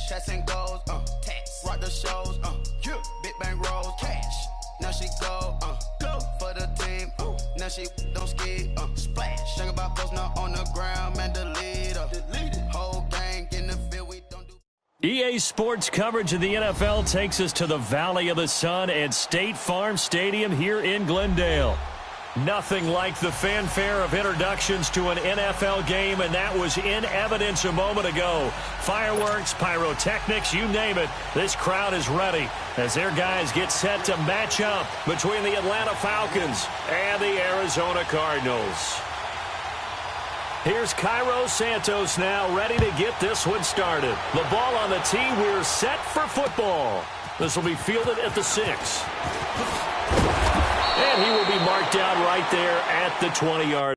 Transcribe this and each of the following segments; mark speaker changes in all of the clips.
Speaker 1: Shots and goals, tax. Rock the shows, yeah. Big bang rolls, cash. Now she go for the team, now she don't ski, splash. Sing about post now on the ground, man, delete her. Whole gang in the field, we don't do.
Speaker 2: EA Sports coverage of the NFL takes us to the Valley of the Sun at State Farm Stadium here in Glendale. Nothing like the fanfare of introductions to an NFL game, and that was in evidence a moment ago. Fireworks, pyrotechnics, you name it. This crowd is ready as their guys get set to match up between the Atlanta Falcons and the Arizona Cardinals. Here's Cairo Santos now ready to get this one started. The ball on the tee. We're set for football. This will be fielded at the 6. And he will be marked down right there at the 20-yard.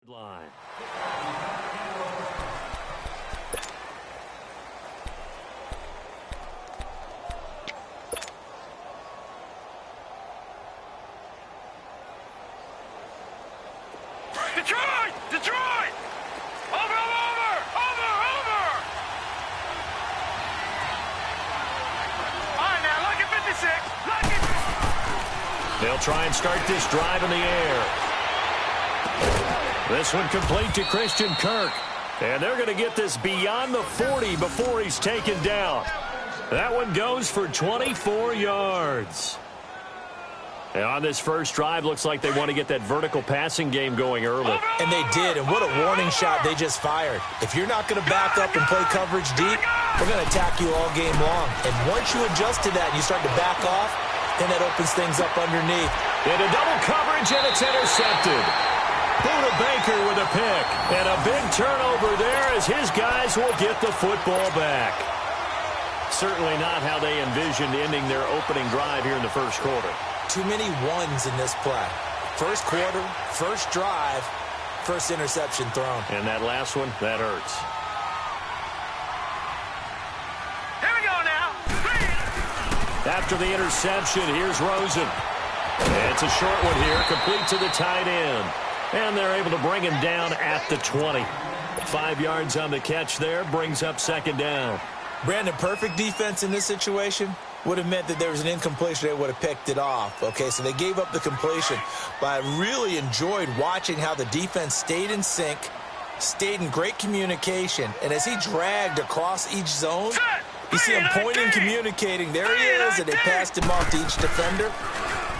Speaker 2: Line.
Speaker 3: Detroit! Detroit! Over! All right, now, look at 56. Look at...
Speaker 2: They'll try and start this drive in the air. This one complete to Christian Kirk. And they're going to get this beyond the 40 before he's taken down. That one goes for 24 yards. And on this first drive, looks like they want to get that vertical passing game going early.
Speaker 4: And they did, and what a warning shot they just fired. If you're not going to back up and play coverage deep, we're going to attack you all game long. And once you adjust to that and you start to back off, then that opens things up underneath.
Speaker 2: Into double coverage, and it's intercepted. Buda Baker with a pick, and a big turnover there as his guys will get the football back. Certainly not how they envisioned ending their opening drive here in the first quarter.
Speaker 4: Too many ones in this play. First quarter, first drive, first interception thrown.
Speaker 2: And that last one, that hurts.
Speaker 3: Here we go now.
Speaker 2: After the interception, here's Rosen. It's a short one here, complete to the tight end. And they're able to bring him down at the 20. 5 yards on the catch there, brings up second down.
Speaker 4: Brandon, perfect defense in this situation would have meant that there was an incompletion. They would have picked it off. Okay, so they gave up the completion. But I really enjoyed watching how the defense stayed in sync, stayed in great communication. And as he dragged across each zone, you see him pointing, communicating. There he is, and they passed him off to each defender.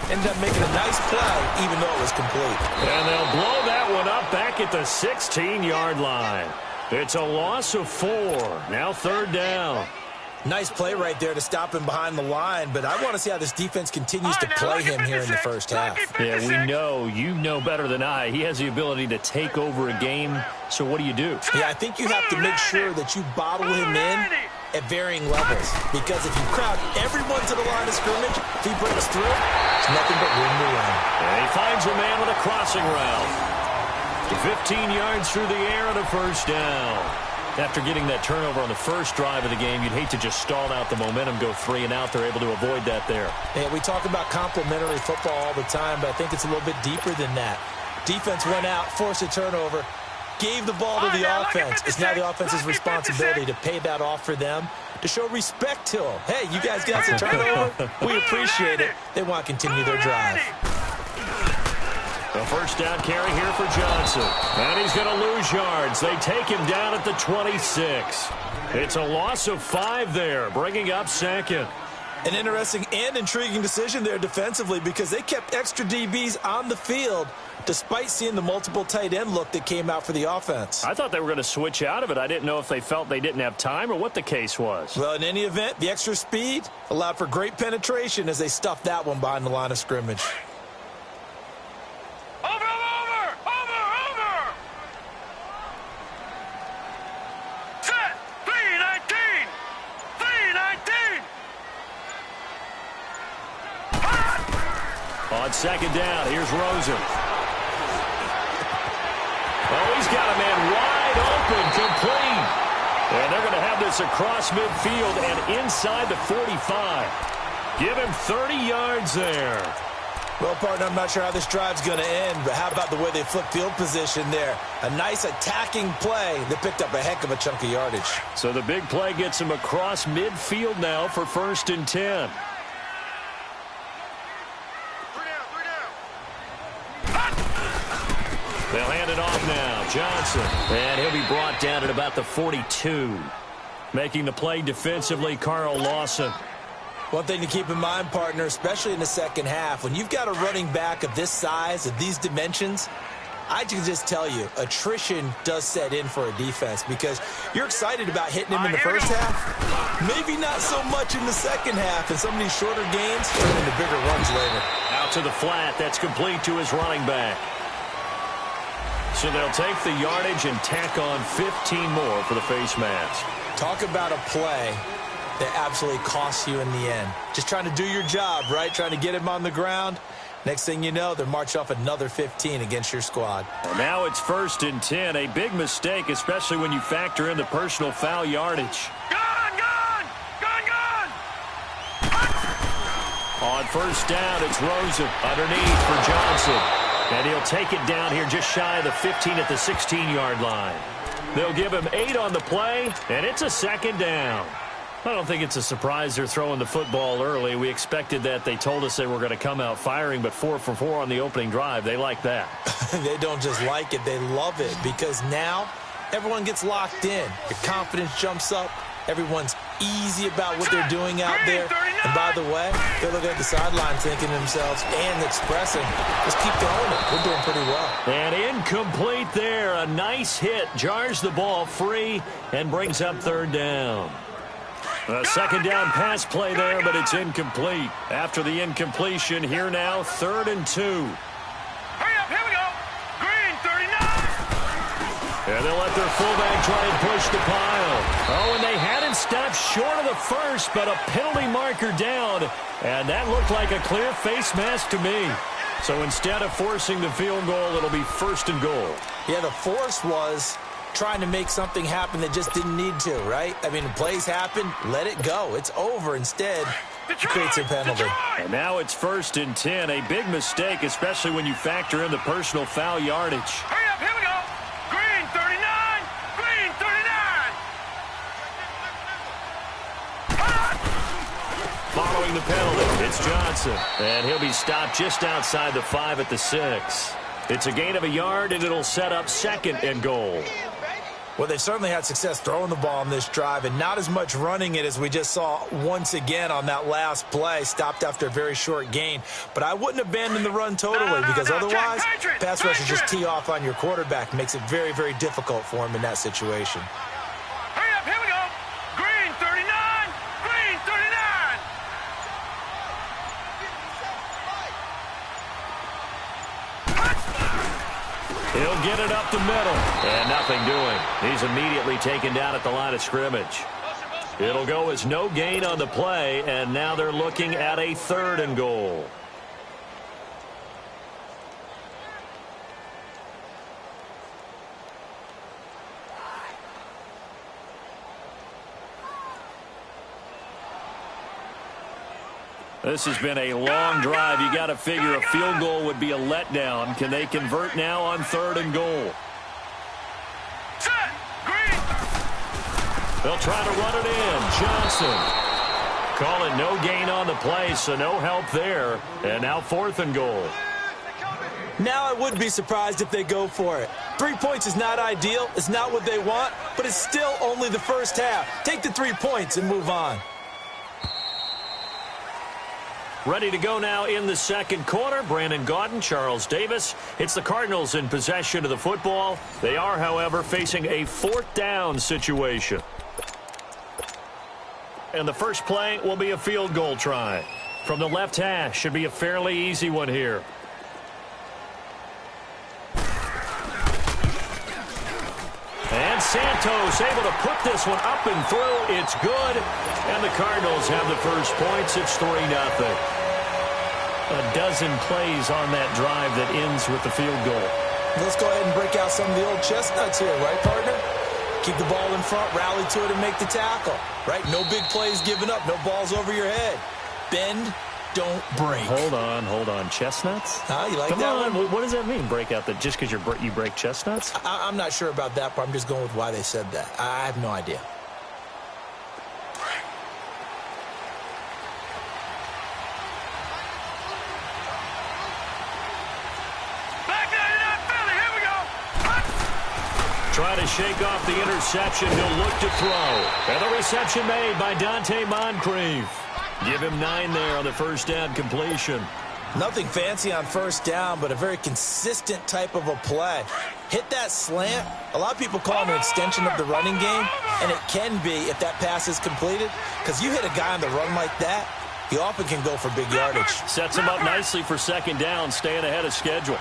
Speaker 4: Ended up making a nice play, even though it was complete.
Speaker 2: And they'll blow that one up back at the 16-yard line. It's a loss of 4. Now third down.
Speaker 4: Nice play right there to stop him behind the line, but I want to see how this defense continues to play him here in the first half.
Speaker 2: Yeah, we know. You know better than I. He has the ability to take over a game, so what do you do?
Speaker 4: Yeah, I think you have to make sure that you bottle him in at varying levels, because if you crowd everyone to the line of scrimmage, if he breaks through, it's nothing but room to run.
Speaker 2: And he finds a man with a crossing route. 15 yards through the air and a first down. After getting that turnover on the first drive of the game, you'd hate to just stall out the momentum, go 3 and out. They're able to avoid that there.
Speaker 4: And we talk about complementary football all the time, but I think it's a little bit deeper than that. Defense went out, forced a turnover. gave the ball to the offense. It's now the offense's responsibility to pay that off for them, to show respect to them. Hey, you guys got the turnover. We appreciate it. They want to continue their drive.
Speaker 2: A first down carry here for Johnson. And he's going to lose yards. They take him down at the 26. It's a loss of 5 there, bringing up second.
Speaker 4: An interesting and intriguing decision there defensively because they kept extra DBs on the field despite seeing the multiple tight end look that came out for the offense.
Speaker 2: I thought they were going to switch out of it. I didn't know if they felt they didn't have time or what the case was.
Speaker 4: Well, in any event, the extra speed allowed for great penetration as they stuffed that one behind the line of scrimmage.
Speaker 2: On second down, here's Rosen. Oh, he's got a man wide open, complete. And they're going to have this across midfield and inside the 45. Give him 30 yards there.
Speaker 4: Well, partner, I'm not sure how this drive's going to end, but how about the way they flip field position there? A nice attacking play that picked up a heck of a chunk of yardage.
Speaker 2: So the big play gets him across midfield now for 1st and 10. They'll hand it off now. Johnson. And he'll be brought down at about the 42. Making the play defensively, Carl Lawson.
Speaker 4: One thing to keep in mind, partner, especially in the second half, when you've got a running back of this size, of these dimensions, I can just tell you, attrition does set in for a defense because you're excited about hitting him in the first half. Maybe not so much in the second half, and some of these shorter gains turn into bigger runs later.
Speaker 2: Out to the flat. That's complete to his running back. So they'll take the yardage and tack on 15 more for the face mask.
Speaker 4: Talk about a play that absolutely costs you in the end. Just trying to do your job, right? Trying to get him on the ground. Next thing you know, they're marching off another 15 against your squad.
Speaker 2: And now it's 1st and 10. A big mistake, especially when you factor in the personal foul yardage. On 1st down, it's Rosen underneath for Johnson. And he'll take it down here just shy of the 15 at the 16-yard line. They'll give him 8 on the play, and it's a 2nd down. I don't think it's a surprise they're throwing the football early. We expected that. They told us they were going to come out firing, but 4 for 4 on the opening drive. They like that.
Speaker 4: They don't just like it. They love it because now everyone gets locked in. Your confidence jumps up. Everyone's easy about what they're doing out there. And by the way, they're looking at the sideline thinking to themselves and expressing, just keep going. We're doing pretty well.
Speaker 2: And incomplete there. A nice hit. Jars the ball free and brings up 3rd down. A 2nd down pass play there, but it's incomplete. After the incompletion, here now, 3rd and 2.
Speaker 3: Hurry up, here we go. Green, 39.
Speaker 2: And they'll let their fullback try and push the pile. Oh, and they had him stopped short of the first, but a penalty marker down. And that looked like a clear face mask to me. So instead of forcing the field goal, it'll be 1st and goal.
Speaker 4: Yeah, the force was trying to make something happen that just didn't need to, right? I mean, plays happen, let it go. It's over. Instead, it creates a penalty.
Speaker 2: And now it's 1st and 10. A big mistake, especially when you factor in the personal foul yardage.
Speaker 3: Hurry up, here we go. Green, 39. Green, 39.
Speaker 2: Following the penalty, it's Johnson. And he'll be stopped just outside the 5 at the 6. It's a gain of a yard, and it'll set up 2nd and goal.
Speaker 4: Well, they've certainly had success throwing the ball on this drive and not as much running it as we just saw once again on that last play, stopped after a very short gain. But I wouldn't abandon the run totally because otherwise, pass rushers just tee off on your quarterback. Makes it very, very difficult for him in that situation.
Speaker 3: Hurry up, here we go. Green, 39. Green, 39.
Speaker 2: He'll get it up the middle. And nothing doing. He's immediately taken down at the line of scrimmage. It'll go as no gain on the play, and now they're looking at a 3rd and goal. This has been a long drive. You got to figure a field goal would be a letdown. Can they convert now on 3rd and goal? They'll try to run it in. Johnson. Call it no gain on the play, so no help there. And now 4th and goal.
Speaker 4: Now I would be surprised if they go for it. 3 points is not ideal. It's not what they want, but it's still only the first half. Take the 3 points and move on.
Speaker 2: Ready to go now in the second quarter. Brandon Gaudin, Charles Davis. It's the Cardinals in possession of the football. They are, however, facing a 4th down situation. And the first play will be a field goal try. From the left hash, should be a fairly easy one here. And Santos able to put this one up and through. It's good. And the Cardinals have the first points. It's 3-0. A dozen plays on that drive that ends with the field goal.
Speaker 4: Let's go ahead and break out some of the old chestnuts here, right, partner? Keep the ball in front, rally to it, and make the tackle, right? No big plays given up, no balls over your head. Bend, don't break.
Speaker 2: Hold on. Chestnuts?
Speaker 4: You like
Speaker 2: Come
Speaker 4: that
Speaker 2: on.
Speaker 4: one?
Speaker 2: What does that mean, break out? That just because you break chestnuts?
Speaker 4: I'm not sure about that, but I'm just going with why they said that. I have no idea.
Speaker 2: Try to shake off the interception. He'll look to throw. And the reception made by Dante Moncrief. Give him 9 there on the first down completion.
Speaker 4: Nothing fancy on first down, but a very consistent type of a play. Hit that slant. A lot of people call it an extension of the running game, and it can be if that pass is completed, because you hit a guy on the run like that, he often can go for big yardage.
Speaker 2: Sets him up nicely for second down, staying ahead of schedule.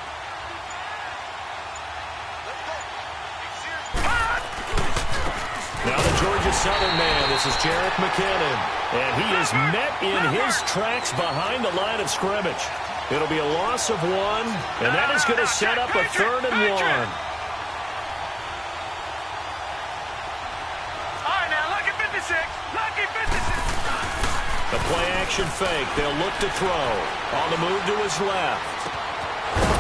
Speaker 2: Now the Georgia Southern man, this is Jerick McKinnon. And he is met in his tracks behind the line of scrimmage. It'll be a loss of 1, and that is going to set up a 3rd and 1.
Speaker 3: All right, now, lucky 56. Lucky 56.
Speaker 2: The play-action fake. They'll look to throw. On the move to his left.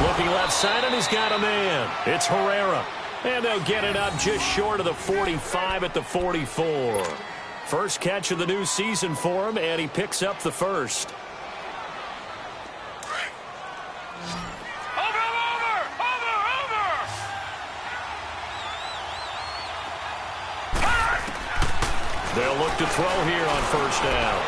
Speaker 2: Looking left side, and he's got a man. It's Herrera. And they'll get it up just short of the 45 at the 44. First catch of the new season for him, and he picks up the first.
Speaker 3: Over.
Speaker 2: They'll look to throw here on first down.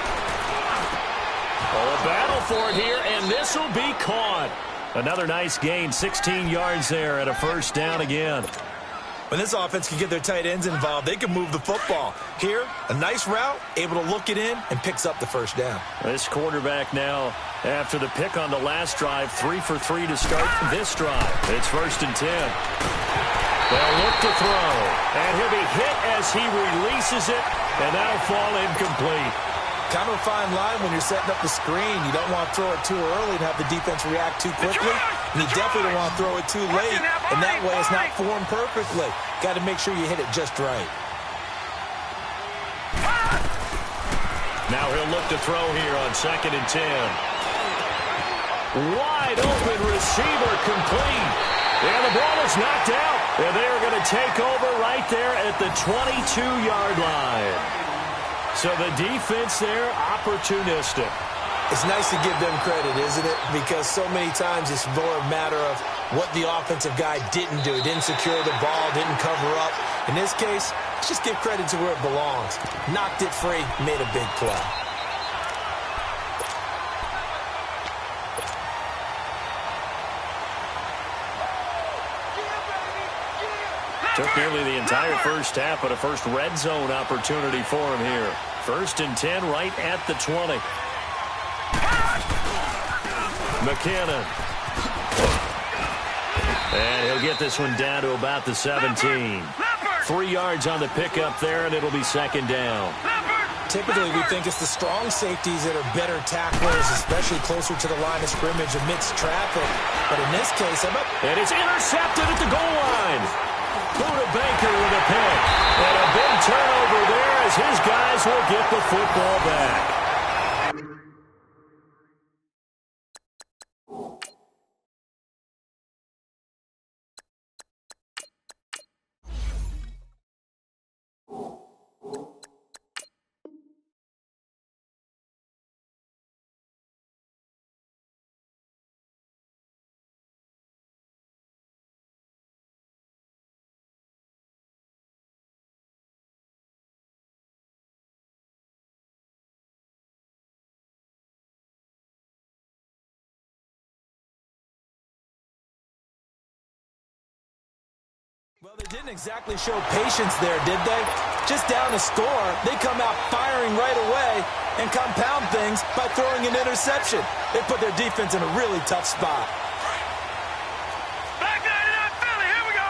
Speaker 2: Oh, a battle for it here, and this will be caught. Another nice gain, 16 yards there, and a first down again.
Speaker 4: When this offense can get their tight ends involved, they can move the football. Here, a nice route, able to look it in, and picks up the first down.
Speaker 2: This quarterback now, after the pick on the last drive, 3 for 3 to start this drive. It's 1st and 10. They'll look to throw, and he'll be hit as he releases it, and that'll fall incomplete.
Speaker 4: Kind of a fine line when you're setting up the screen. You don't want to throw it too early and have the defense react too quickly. And you definitely don't want to throw it too late. And that way it's not formed perfectly. Got to make sure you hit it just right.
Speaker 2: Now he'll look to throw here on 2nd and 10. Wide open receiver complete. And the ball is knocked out. And they are going to take over right there at the 22-yard line. So the defense there, opportunistic.
Speaker 4: It's nice to give them credit, isn't it? Because so many times it's more a matter of what the offensive guy didn't do. Didn't secure the ball, didn't cover up. In this case, let's just give credit to where it belongs. Knocked it free, made a big play.
Speaker 2: Took nearly the entire first half, but a first red zone opportunity for him here. 1st and 10 right at the 20. McKinnon. And he'll get this one down to about the 17. 3 yards on the pickup there, and it'll be 2nd down.
Speaker 4: Typically, we think it's the strong safeties that are better tacklers, especially closer to the line of scrimmage amidst traffic. But in this case,
Speaker 2: and it's intercepted at the goal line. Buda Baker with a pick. And a big turnover there as his guys will get the football back.
Speaker 4: Well, they didn't exactly show patience there, did they? Just down a score, they come out firing right away and compound things by throwing an interception. They put their defense in a really tough spot.
Speaker 3: Back 99 Philly, here we go.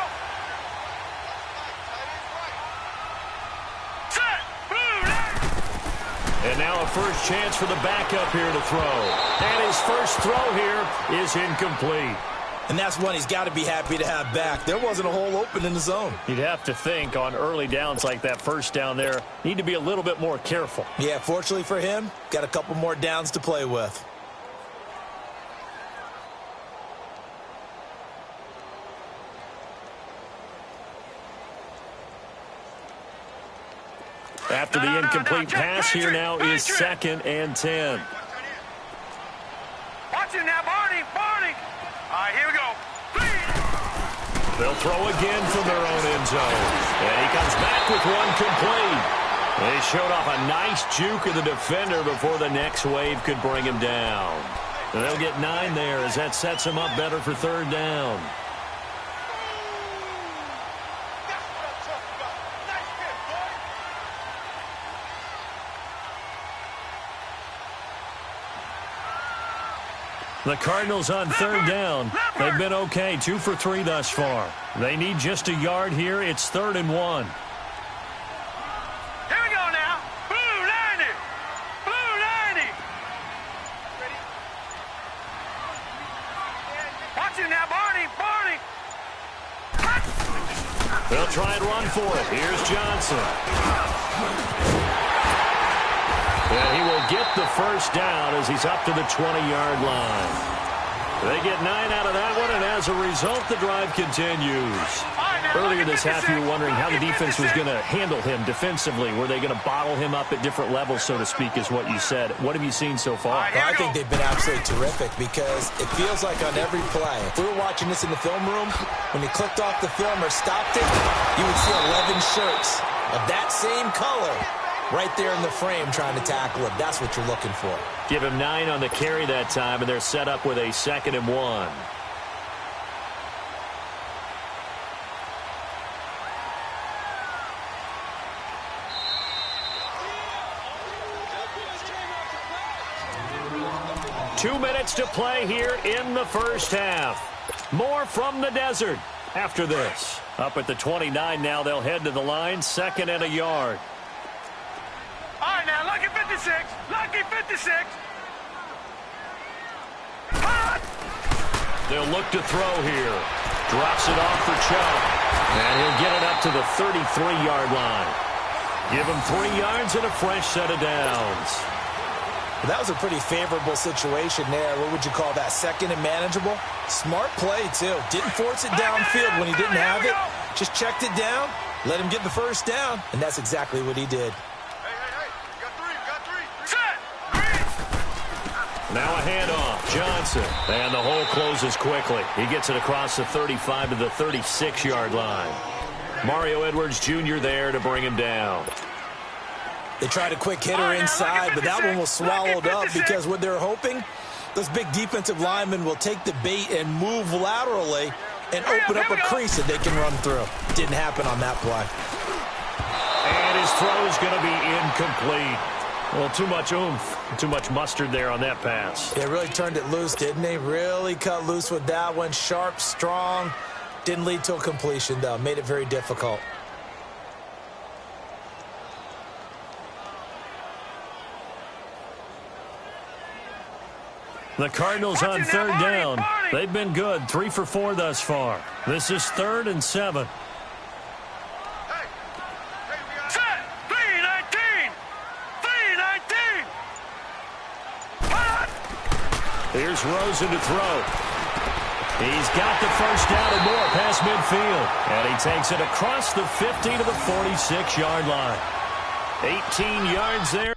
Speaker 3: Set, blue,
Speaker 2: And now a first chance for the backup here to throw. And his first throw here is incomplete.
Speaker 4: And that's one he's got to be happy to have back. There wasn't a hole open in the zone.
Speaker 2: You'd have to think on early downs like that first down there, need to be a little bit more careful.
Speaker 4: Yeah, fortunately for him, got a couple more downs to play with.
Speaker 2: After the incomplete pass, here now is 2nd and 10.
Speaker 3: Watch it now, Barney. All right, here we go.
Speaker 2: They'll throw again from their own end zone. And he comes back with one complete. They showed off a nice juke of the defender before the next wave could bring him down. And they'll get 9 there as that sets them up better for 3rd down. The Cardinals on 3rd down. They've been okay, 2 for 3 thus far. They need just a yard here. It's 3rd and 1.
Speaker 3: Here we go now. Blue 90. Blue 90. Watch it now, Barney.
Speaker 2: They'll try and run for it. Here's Johnson. And he will get the first down as he's up to the 20-yard line. They get 9 out of that one, and as a result, the drive continues. Earlier this half, you were wondering how the defense was going to handle him defensively. Were they going to bottle him up at different levels, so to speak, is what you said. What have you seen so far?
Speaker 4: Well, I think they've been absolutely terrific because it feels like on every play, if we were watching this in the film room, when he clicked off the film or stopped it, you would see 11 shirts of that same color right there in the frame trying to tackle him. That's what you're looking for.
Speaker 2: Give him 9 on the carry that time, and they're set up with a 2nd and 1. Two minutes to play here in the first half. More from the desert after this. Up at the 29 now, they'll head to the line, 2nd and a yard.
Speaker 3: All right, now, lucky 56. Lucky 56.
Speaker 2: They'll look to throw here. Drops it off for Chubb. And he'll get it up to the 33-yard line. Give him 3 yards and a fresh set of downs.
Speaker 4: Well, that was a pretty favorable situation there. What would you call that? 2nd and manageable? Smart play, too. Didn't force it downfield when he didn't have it. Just checked it down, let him get the first down, and that's exactly what he did.
Speaker 2: Now a handoff. Johnson. And the hole closes quickly. He gets it across the 35 to the 36-yard line. Mario Edwards Jr. there to bring him down.
Speaker 4: They tried a quick hitter inside, but that one was swallowed up because what they're hoping, those big defensive linemen will take the bait and move laterally and open up a crease that they can run through. Didn't happen on that play.
Speaker 2: And his throw is going to be incomplete. Well, too much oomph, too much mustard there on that pass.
Speaker 4: They really turned it loose, didn't they? Really cut loose with that one. Sharp, strong. Didn't lead to a completion, though. Made it very difficult.
Speaker 2: The Cardinals on 3rd down. They've been good, 3 for 4 thus far. This is 3rd and 7. Here's Rosen to throw. He's got the first down and more past midfield. And he takes it across the 50 to the 46-yard line. 18 yards there.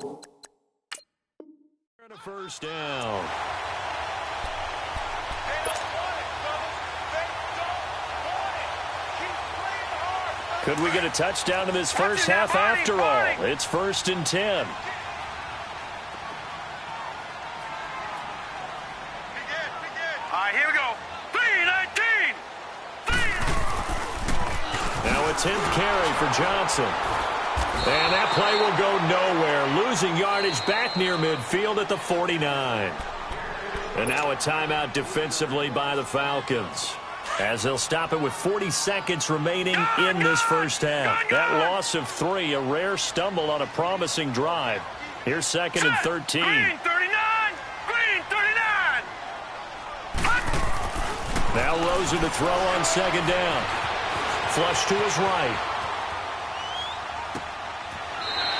Speaker 2: A first down. Could we get a touchdown in this first half after all? It's 1st and 10.
Speaker 3: All right, here we go. 3-19.
Speaker 2: Now a 10th carry for Johnson. And that play will go nowhere. Losing yardage back near midfield at the 49. And now a timeout defensively by the Falcons, as they'll stop it with 40 seconds remaining in this first half. That loss of 3, a rare stumble on a promising drive. Here's 2nd and 13.
Speaker 3: Green 39. Green 39.
Speaker 2: Now Rosen to throw on 2nd down. Flush to his right.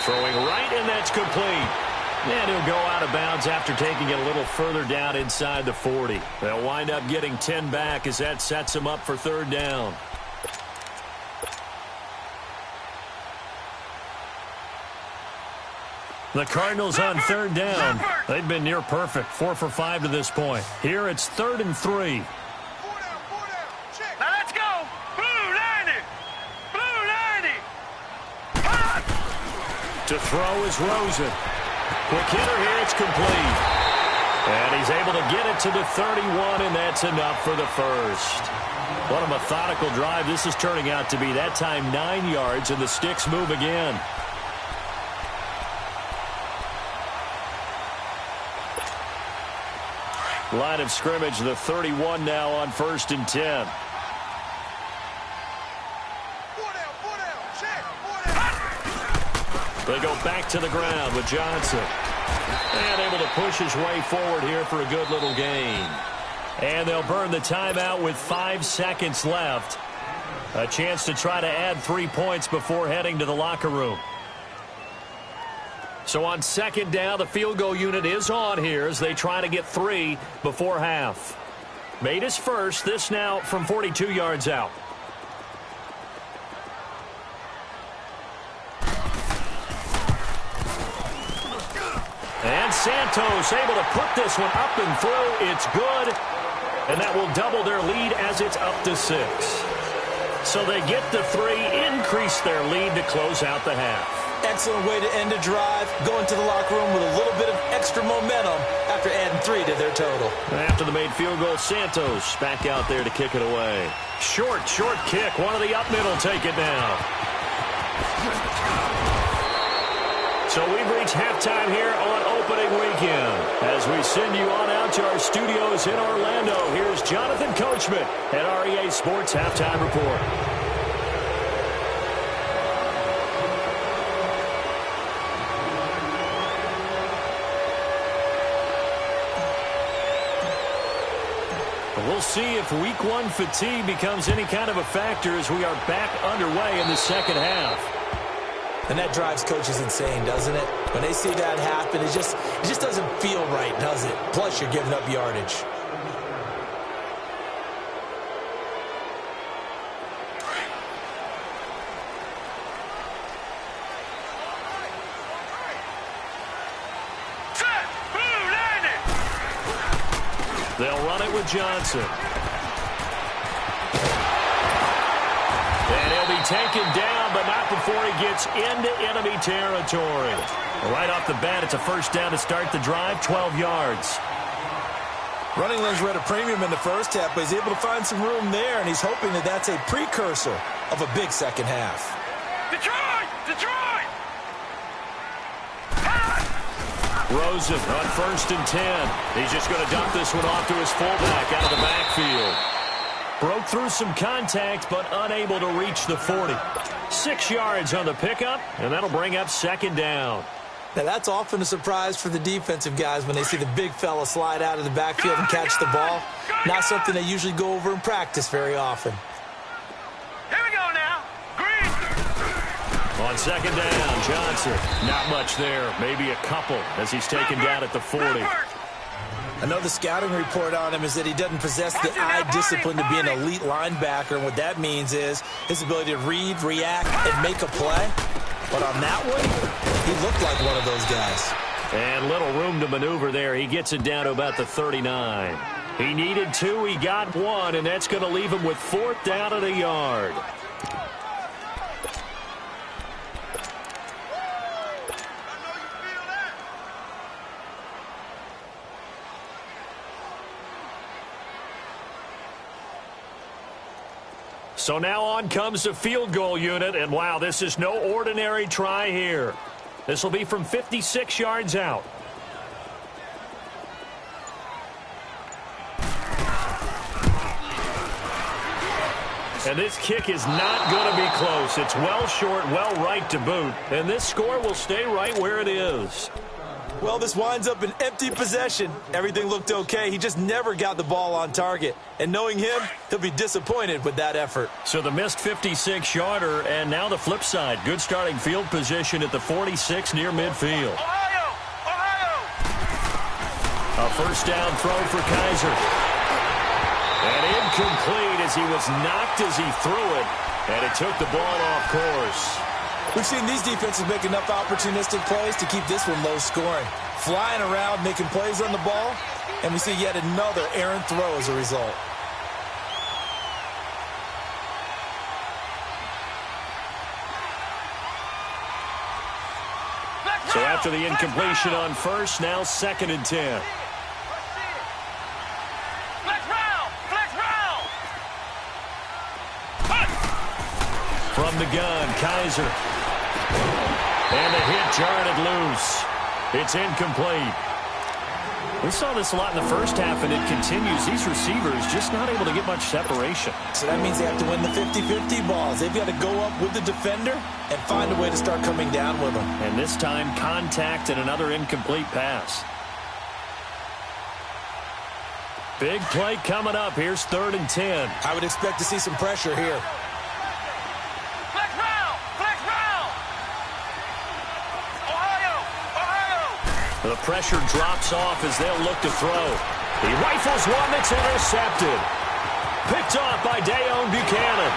Speaker 2: Throwing right, and that's complete. And he'll go out of bounds after taking it a little further down inside the 40. They'll wind up getting 10 back as that sets them up for 3rd down. The Cardinals on 3rd down. They've been near perfect, 4 for 5 to this point. Here it's 3rd and 3.
Speaker 3: Now let's go. Blue 90. Blue 90.
Speaker 2: To throw is Rosen. Quick hitter here, it's complete. And he's able to get it to the 31, and that's enough for the first. What a methodical drive this is turning out to be. That time 9 yards, and the sticks move again. Line of scrimmage, the 31 now on 1st and 10. They go back to the ground with Johnson. And able to push his way forward here for a good little gain. And they'll burn the timeout with 5 seconds left. A chance to try to add 3 points before heading to the locker room. So on 2nd down, the field goal unit is on here as they try to get 3 before half. Made his first, this now from 42 yards out. And Santos able to put this one up and through. It's good. And that will double their lead as it's up to 6. So they get the 3, increase their lead to close out the half.
Speaker 4: Excellent way to end a drive, going to the locker room with a little bit of extra momentum after adding 3 to their total.
Speaker 2: After the made field goal, Santos back out there to kick it away. Short kick. One of the up middle take it down. So we've reached halftime here on opening weekend. As we send you on out to our studios in Orlando, here's Jonathan Coachman at REA Sports Halftime Report. We'll see if Week 1 fatigue becomes any kind of a factor as we are back underway in the second half.
Speaker 4: And that drives coaches insane, doesn't it? When they see that happen, it just doesn't feel right, does it? Plus, you're giving up yardage.
Speaker 2: They'll run it with Johnson. And he'll be taken down, but not before he gets into enemy territory. Right off the bat, it's a first down to start the drive, 12 yards.
Speaker 4: Running lanes were at a premium in the first half, but he's able to find some room there, and he's hoping that that's a precursor of a big second half.
Speaker 3: Detroit! Detroit!
Speaker 2: Rosen on 1st and 10. He's just going to dump this one off to his fullback out of the backfield. Broke through some contact, but unable to reach the 40. 6 yards on the pickup, and that'll bring up 2nd down.
Speaker 4: Now, that's often a surprise for the defensive guys when they see the big fella slide out of the backfield and catch the ball. Not something they usually go over in practice very often.
Speaker 3: Here we go now. Green.
Speaker 2: On 2nd down, Johnson. Not much there. Maybe a couple as he's taken down at the 40.
Speaker 4: Another scouting report on him is that he doesn't possess the eye discipline to be an elite linebacker. And what that means is his ability to read, react, and make a play. But on that one, He looked like one of those guys.
Speaker 2: And little room to maneuver there. He gets it down to about the 39. He needed 2. He got 1, and that's going to leave him with 4th down and a yard. So now on comes the field goal unit, and wow, this is no ordinary try here. This will be from 56 yards out. And this kick is not going to be close. It's well short, well right to boot, and this score will stay right where it is.
Speaker 4: Well, this winds up an empty possession. Everything looked okay. He just never got the ball on target. And knowing him, he'll be disappointed with that effort.
Speaker 2: So the missed 56-yarder, and now the flip side. Good starting field position at the 46 near midfield.
Speaker 3: Ohio!
Speaker 2: A first down throw for Kaiser. And incomplete as he was knocked as he threw it. And it took the ball off course.
Speaker 4: We've seen these defenses make enough opportunistic plays to keep this one low scoring. Flying around, making plays on the ball, and we see yet another errant throw as a result.
Speaker 2: So after the incompletion on first, now 2nd and 10. From the gun, Kaiser. And the hit jarred it loose. It's incomplete. We saw this a lot in the first half, and it continues. These receivers just not able to get much separation.
Speaker 4: So that means they have to win the 50-50 balls. They've got to go up with the defender and find a way to start coming down with them.
Speaker 2: And this time, contact and another incomplete pass. Big play coming up. Here's 3rd and 10.
Speaker 4: I would expect to see some pressure here.
Speaker 2: The pressure drops off as they'll look to throw. He rifles one that's intercepted. Picked off by Dayon Buchanan.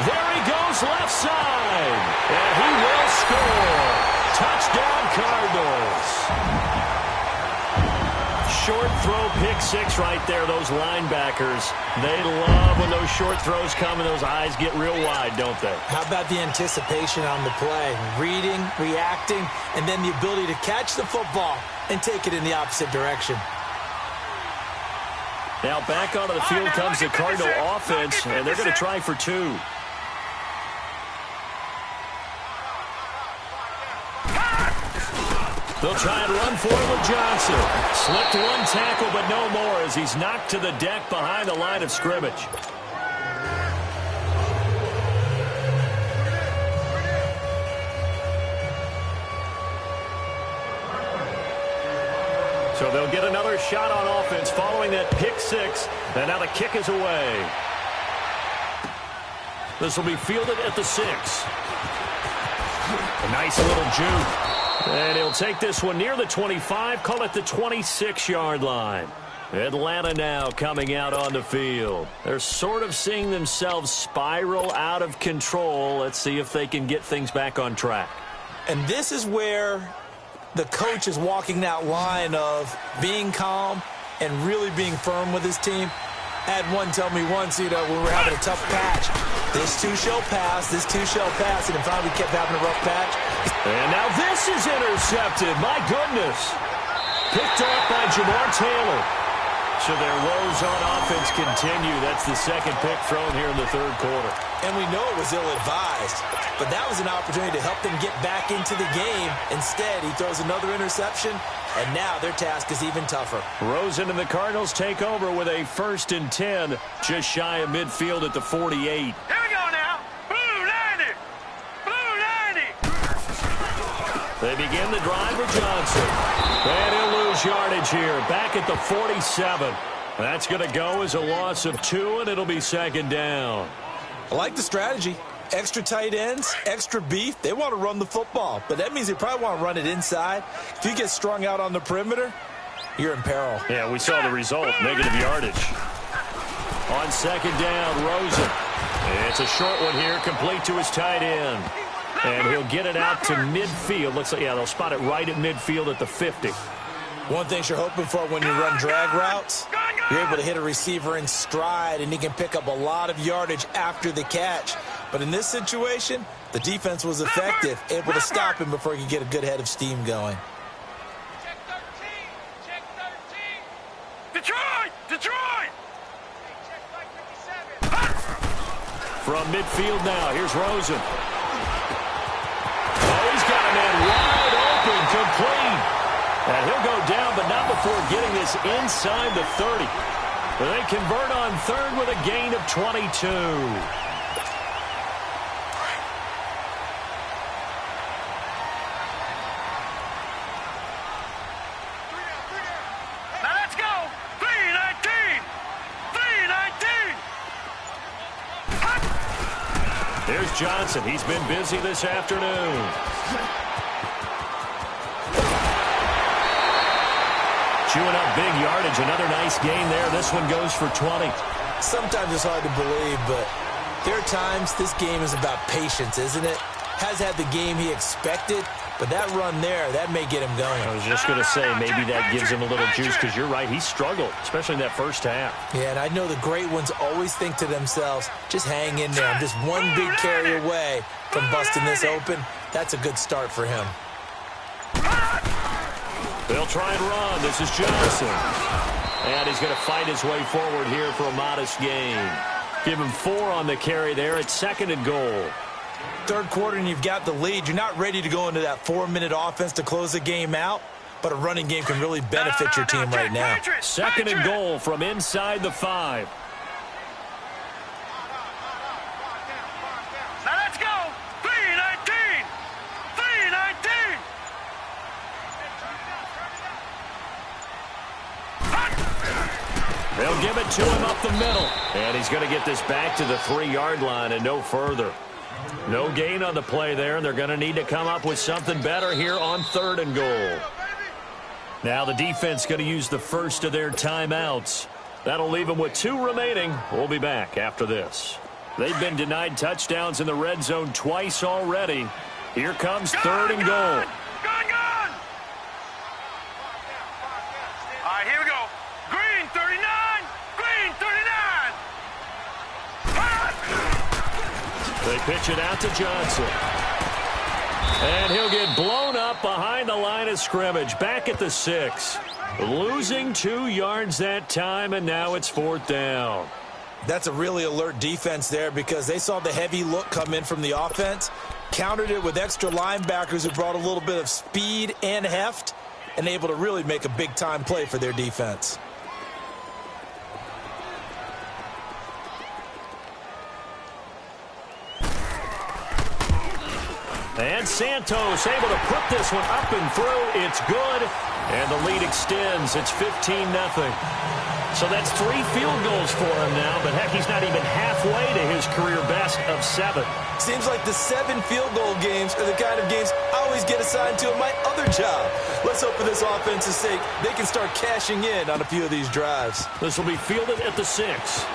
Speaker 2: There he goes left side. And he will score. Touchdown Cardinals. Short throw, pick 6 right there. Those linebackers, they love when those short throws come and those eyes get real wide, don't they?
Speaker 4: How about the anticipation on the play? Reading, reacting, and then the ability to catch the football and take it in the opposite direction.
Speaker 2: Now back onto the field comes the Cardinal offense, and they're going to try for 2. They'll try and run for it with Johnson. Slipped 1 tackle, but no more as he's knocked to the deck behind the line of scrimmage. So they'll get another shot on offense following that pick 6, and now the kick is away. This will be fielded at the 6. A nice little juke. And he'll take this one near the 25, call it the 26-yard line. Atlanta now coming out on the field. They're sort of seeing themselves spiral out of control. Let's see if they can get things back on track.
Speaker 4: And this is where the coach is walking that line of being calm and really being firm with his team. I had one tell me once, when we were having a tough patch, this too shall pass, and then finally we kept having a rough patch.
Speaker 2: And now this is intercepted. My goodness. Picked off by Jamar Taylor. So their woes on offense continue. That's the 2nd pick thrown here in the 3rd quarter.
Speaker 4: And we know it was ill-advised, but that was an opportunity to help them get back into the game. Instead, he throws another interception, and now their task is even tougher.
Speaker 2: Rosen and the Cardinals take over with a 1st and 10, just shy of midfield at the 48.
Speaker 3: Here we go now. Blue 90. Blue 90.
Speaker 2: They begin the drive with Johnson. And he'll lose yardage here, back at the 47. That's going to go as a loss of 2, and it'll be 2nd down.
Speaker 4: I like the strategy. Extra tight ends, extra beef. They want to run the football, but that means they probably want to run it inside. If you get strung out on the perimeter, you're in peril.
Speaker 2: Yeah, we saw the result, negative yardage. On 2nd down, Rosen. It's a short one here, complete to his tight end. And he'll get it out to midfield. Looks like, yeah, they'll spot it right at midfield at the 50.
Speaker 4: One thing you're hoping for when you run drag routes, you're able to hit a receiver in stride, and he can pick up a lot of yardage after the catch. But in this situation, the defense was effective, able to stop him before he could get a good head of steam going.
Speaker 3: Check 13. Check 13. Detroit! Detroit! Check like 57.
Speaker 2: From midfield now, here's Rosen. Oh, he's got a man wide open, complete. And he'll go down, but not before getting this inside the 30. They convert on third with a gain of 22.
Speaker 3: Now let's go. 3-19. 3-19.
Speaker 2: There's Johnson. He's been busy this afternoon. Chewing up big yardage. Another nice gain there. This one goes for 20.
Speaker 4: Sometimes it's hard to believe, but there are times this game is about patience, isn't it? Has had the game he expected, but that run there, that may get him going.
Speaker 2: I was just going to say, maybe that gives him a little juice, because you're right, he struggled, especially in that first half.
Speaker 4: Yeah, and I know the great ones always think to themselves, just hang in there. I'm just one big carry away from busting this open. That's a good start for him.
Speaker 2: They'll try and run. This is Johnson. And he's going to fight his way forward here for a modest gain. Give him 4 on the carry there. It's 2nd and goal.
Speaker 4: Third quarter and you've got the lead. You're not ready to go into that 4-minute offense to close the game out, but a running game can really benefit your team right now.
Speaker 2: 2nd and goal from inside the 5.
Speaker 3: Now let's go. 3-19. 3-19.
Speaker 2: They'll give it to him up the middle. And he's going to get this back to the 3-yard line and no further. No gain on the play there, and they're going to need to come up with something better here on 3rd and goal. Now the defense going to use the first of their timeouts. That'll leave them with 2 remaining. We'll be back after this. They've been denied touchdowns in the red zone twice already. Here comes 3rd and goal.
Speaker 3: Gone. All right, here we go. Green 39. Green 39.
Speaker 2: They pitch it out to Johnson. And he'll get blown up behind the line of scrimmage. Back at the 6. Losing 2 yards that time, and now it's 4th down.
Speaker 4: That's a really alert defense there because they saw the heavy look come in from the offense, countered it with extra linebackers who brought a little bit of speed and heft, and able to really make a big-time play for their defense.
Speaker 2: And Santos able to put this one up and through. It's good. And the lead extends. It's 15-0. So that's 3 field goals for him now. But, heck, he's not even halfway to his career best of 7.
Speaker 4: Seems like the 7 field goal games are the kind of games I always get assigned to in my other job. Let's hope for this offense's sake they can start cashing in on a few of these drives.
Speaker 2: This will be fielded at the 6.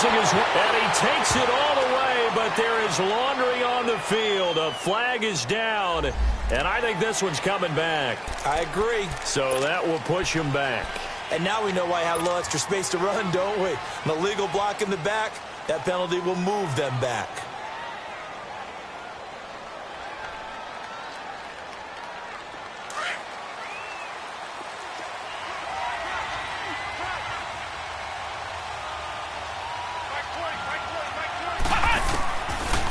Speaker 2: And he takes it all away, but there is laundry on the field. A flag is down, and I think this one's coming back.
Speaker 4: I agree.
Speaker 2: So that will push him back.
Speaker 4: And now we know why he had a little extra space to run, don't we? An illegal block in the back, that penalty will move them back.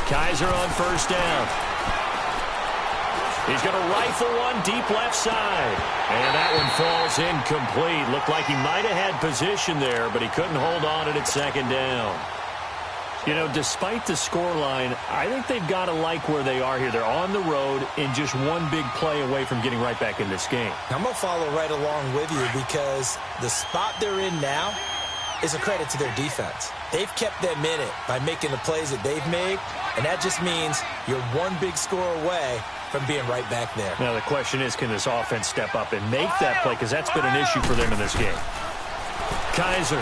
Speaker 2: Kaiser on 1st down. He's going to rifle one deep left side. And that one falls incomplete. Looked like he might have had position there, but he couldn't hold on it at 2nd down. You know, despite the scoreline, I think they've got to like where they are here. They're on the road and just one big play away from getting right back in this game.
Speaker 4: I'm going to follow right along with you because the spot they're in now is a credit to their defense. They've kept them in it by making the plays that they've made, and that just means you're one big score away from being right back there.
Speaker 2: Now the question is, can this offense step up and make that play? Because that's been an issue for them in this game. Kaiser.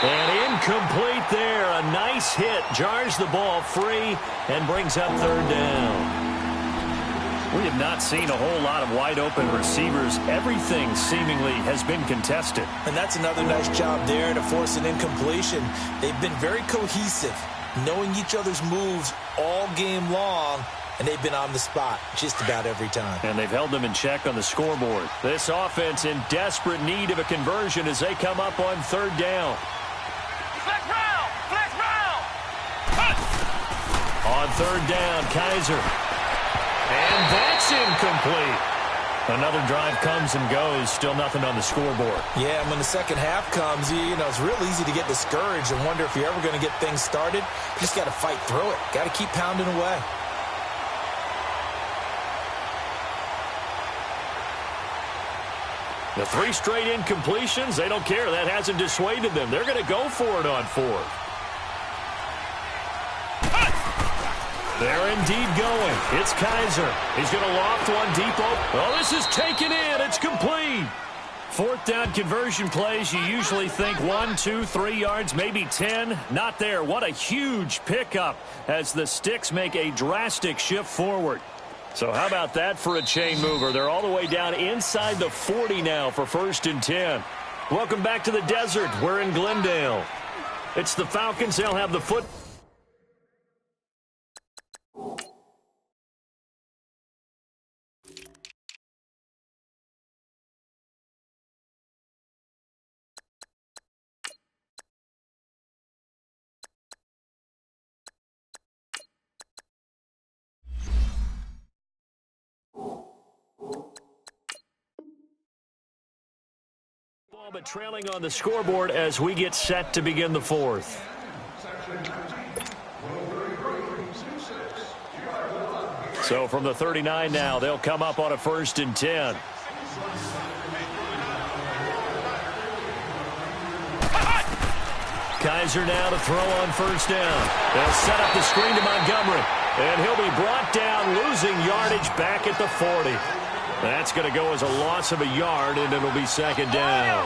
Speaker 2: And incomplete there. A nice hit. Jars the ball free and brings up third down. We have not seen a whole lot of wide-open receivers. Everything seemingly has been contested.
Speaker 4: And that's another nice job there to force an incompletion. They've been very cohesive, knowing each other's moves all game long, and they've been on the spot just about every time.
Speaker 2: And they've held them in check on the scoreboard. This offense in desperate need of a conversion as they come up on third down.
Speaker 3: Flex round! Flex round!
Speaker 2: On third down, Kaiser. And that's incomplete. Another drive comes and goes. Still nothing on the scoreboard.
Speaker 4: Yeah, and when the second half comes, you know, it's real easy to get discouraged and wonder if you're ever going to get things started. You just got to fight through it. Got to keep pounding away.
Speaker 2: The 3 straight incompletions, they don't care. That hasn't dissuaded them. They're going to go for it on fourth. They're indeed going. It's Kaiser. He's going to loft one deep open. Oh, this is taken in. It's complete. Fourth down conversion plays, you usually think 1, 2, 3 yards, maybe 10. Not there. What a huge pickup as the Sticks make a drastic shift forward. So how about that for a chain mover? They're all the way down inside the 40 now for 1st and 10. Welcome back to the desert. We're in Glendale. It's the Falcons. They'll have the foot. But trailing on the scoreboard as we get set to begin the fourth. So from the 39 now, they'll come up on a 1st and 10. Kaiser now to throw on 1st down. They'll set up the screen to Montgomery. And he'll be brought down, losing yardage back at the 40. That's going to go as a loss of a yard, and it'll be 2nd down.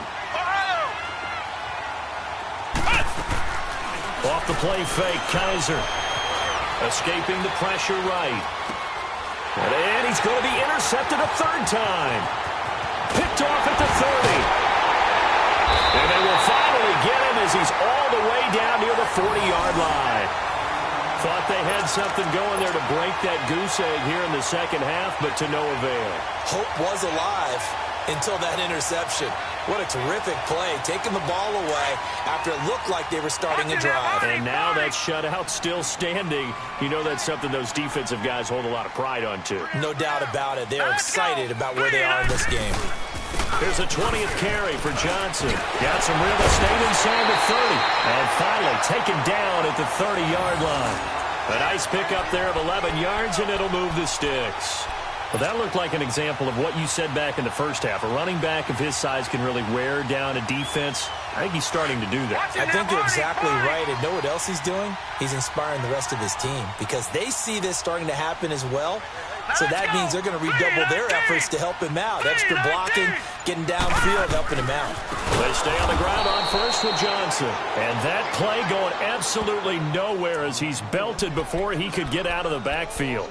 Speaker 2: Off the play fake, Kaiser. Escaping the pressure right. And he's going to be intercepted a 3rd time. Picked off at the 30. And they will finally get him as he's all the way down near the 40-yard line. Thought they had something going there to break that goose egg here in the second half, but to no avail.
Speaker 4: Hope was alive until that interception. What a terrific play, taking the ball away after it looked like they were starting a drive.
Speaker 2: And now that shutout still standing. You know that's something those defensive guys hold a lot of pride on, too.
Speaker 4: No doubt about it. They're excited about where they are in this game.
Speaker 2: Here's a 20th carry for Johnson. Got some real estate inside the 30. And finally taken down at the 30-yard line. A nice pickup there of 11 yards, and it'll move the Sticks. Well, that looked like an example of what you said back in the first half. A running back of his size can really wear down a defense. I think he's starting to do that.
Speaker 4: I think you're exactly right. And know what else he's doing? He's inspiring the rest of his team because they see this starting to happen as well. So that means they're going to redouble their efforts to help him out. Extra blocking, getting downfield, helping him out.
Speaker 2: They stay on the ground on 1st with Johnson. And that play going absolutely nowhere as he's belted before he could get out of the backfield.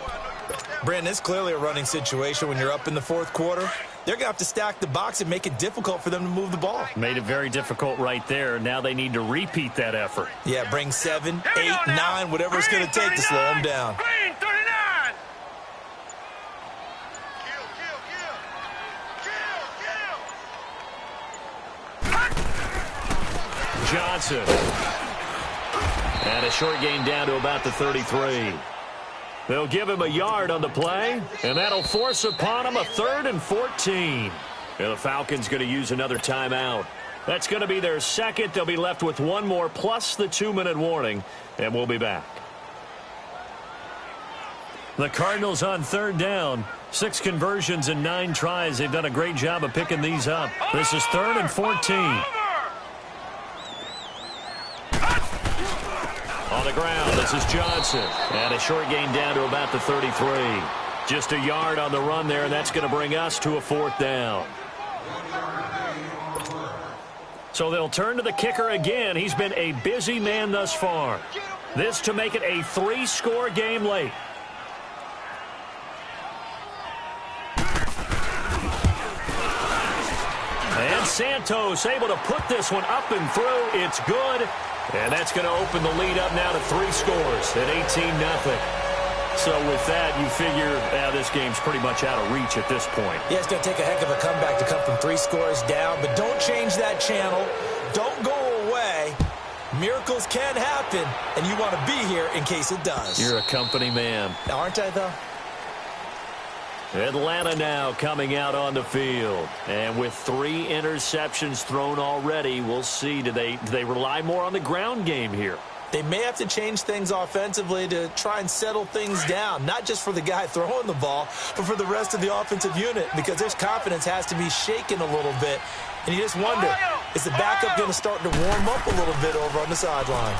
Speaker 4: Brandon, it's clearly a running situation when you're up in the 4th quarter. They're going to have to stack the box and make it difficult for them to move the ball.
Speaker 2: Made it very difficult right there. Now they need to repeat that effort.
Speaker 4: Yeah, bring 7, 8, 9, whatever it's going to take to slow them down.
Speaker 3: Green 39.
Speaker 2: Johnson. And a short gain down to about the 33. They'll give him a yard on the play, and that'll force upon him a 3rd and 14. And the Falcons going to use another timeout. That's going to be their second. They'll be left with one more plus the 2-minute warning, and we'll be back. The Cardinals on 3rd down. 6 conversions and 9 tries. They've done a great job of picking these up. This is 3rd and 14. On the ground, this is Johnson. And a short gain down to about the 33. Just a yard on the run there, and that's going to bring us to a 4th down. So they'll turn to the kicker again. He's been a busy man thus far. This to make it a 3-score game late. And Santos able to put this one up and through. It's good. And that's going to open the lead up now to 3 scores at 18-0. So with that, you figure this game's pretty much out of reach at this point.
Speaker 4: Yeah, it's going to take a heck of a comeback to come from 3 scores down. But don't change that channel. Don't go away. Miracles can happen, and you want to be here in case it does.
Speaker 2: You're a company man.
Speaker 4: Aren't I, though?
Speaker 2: Atlanta now coming out on the field. And with 3 interceptions thrown already, we'll see. Do they rely more on the ground game here?
Speaker 4: They may have to change things offensively to try and settle things down, not just for the guy throwing the ball, but for the rest of the offensive unit, because their confidence has to be shaken a little bit. And you just wonder, is the backup going to start to warm up a little bit over on the sideline?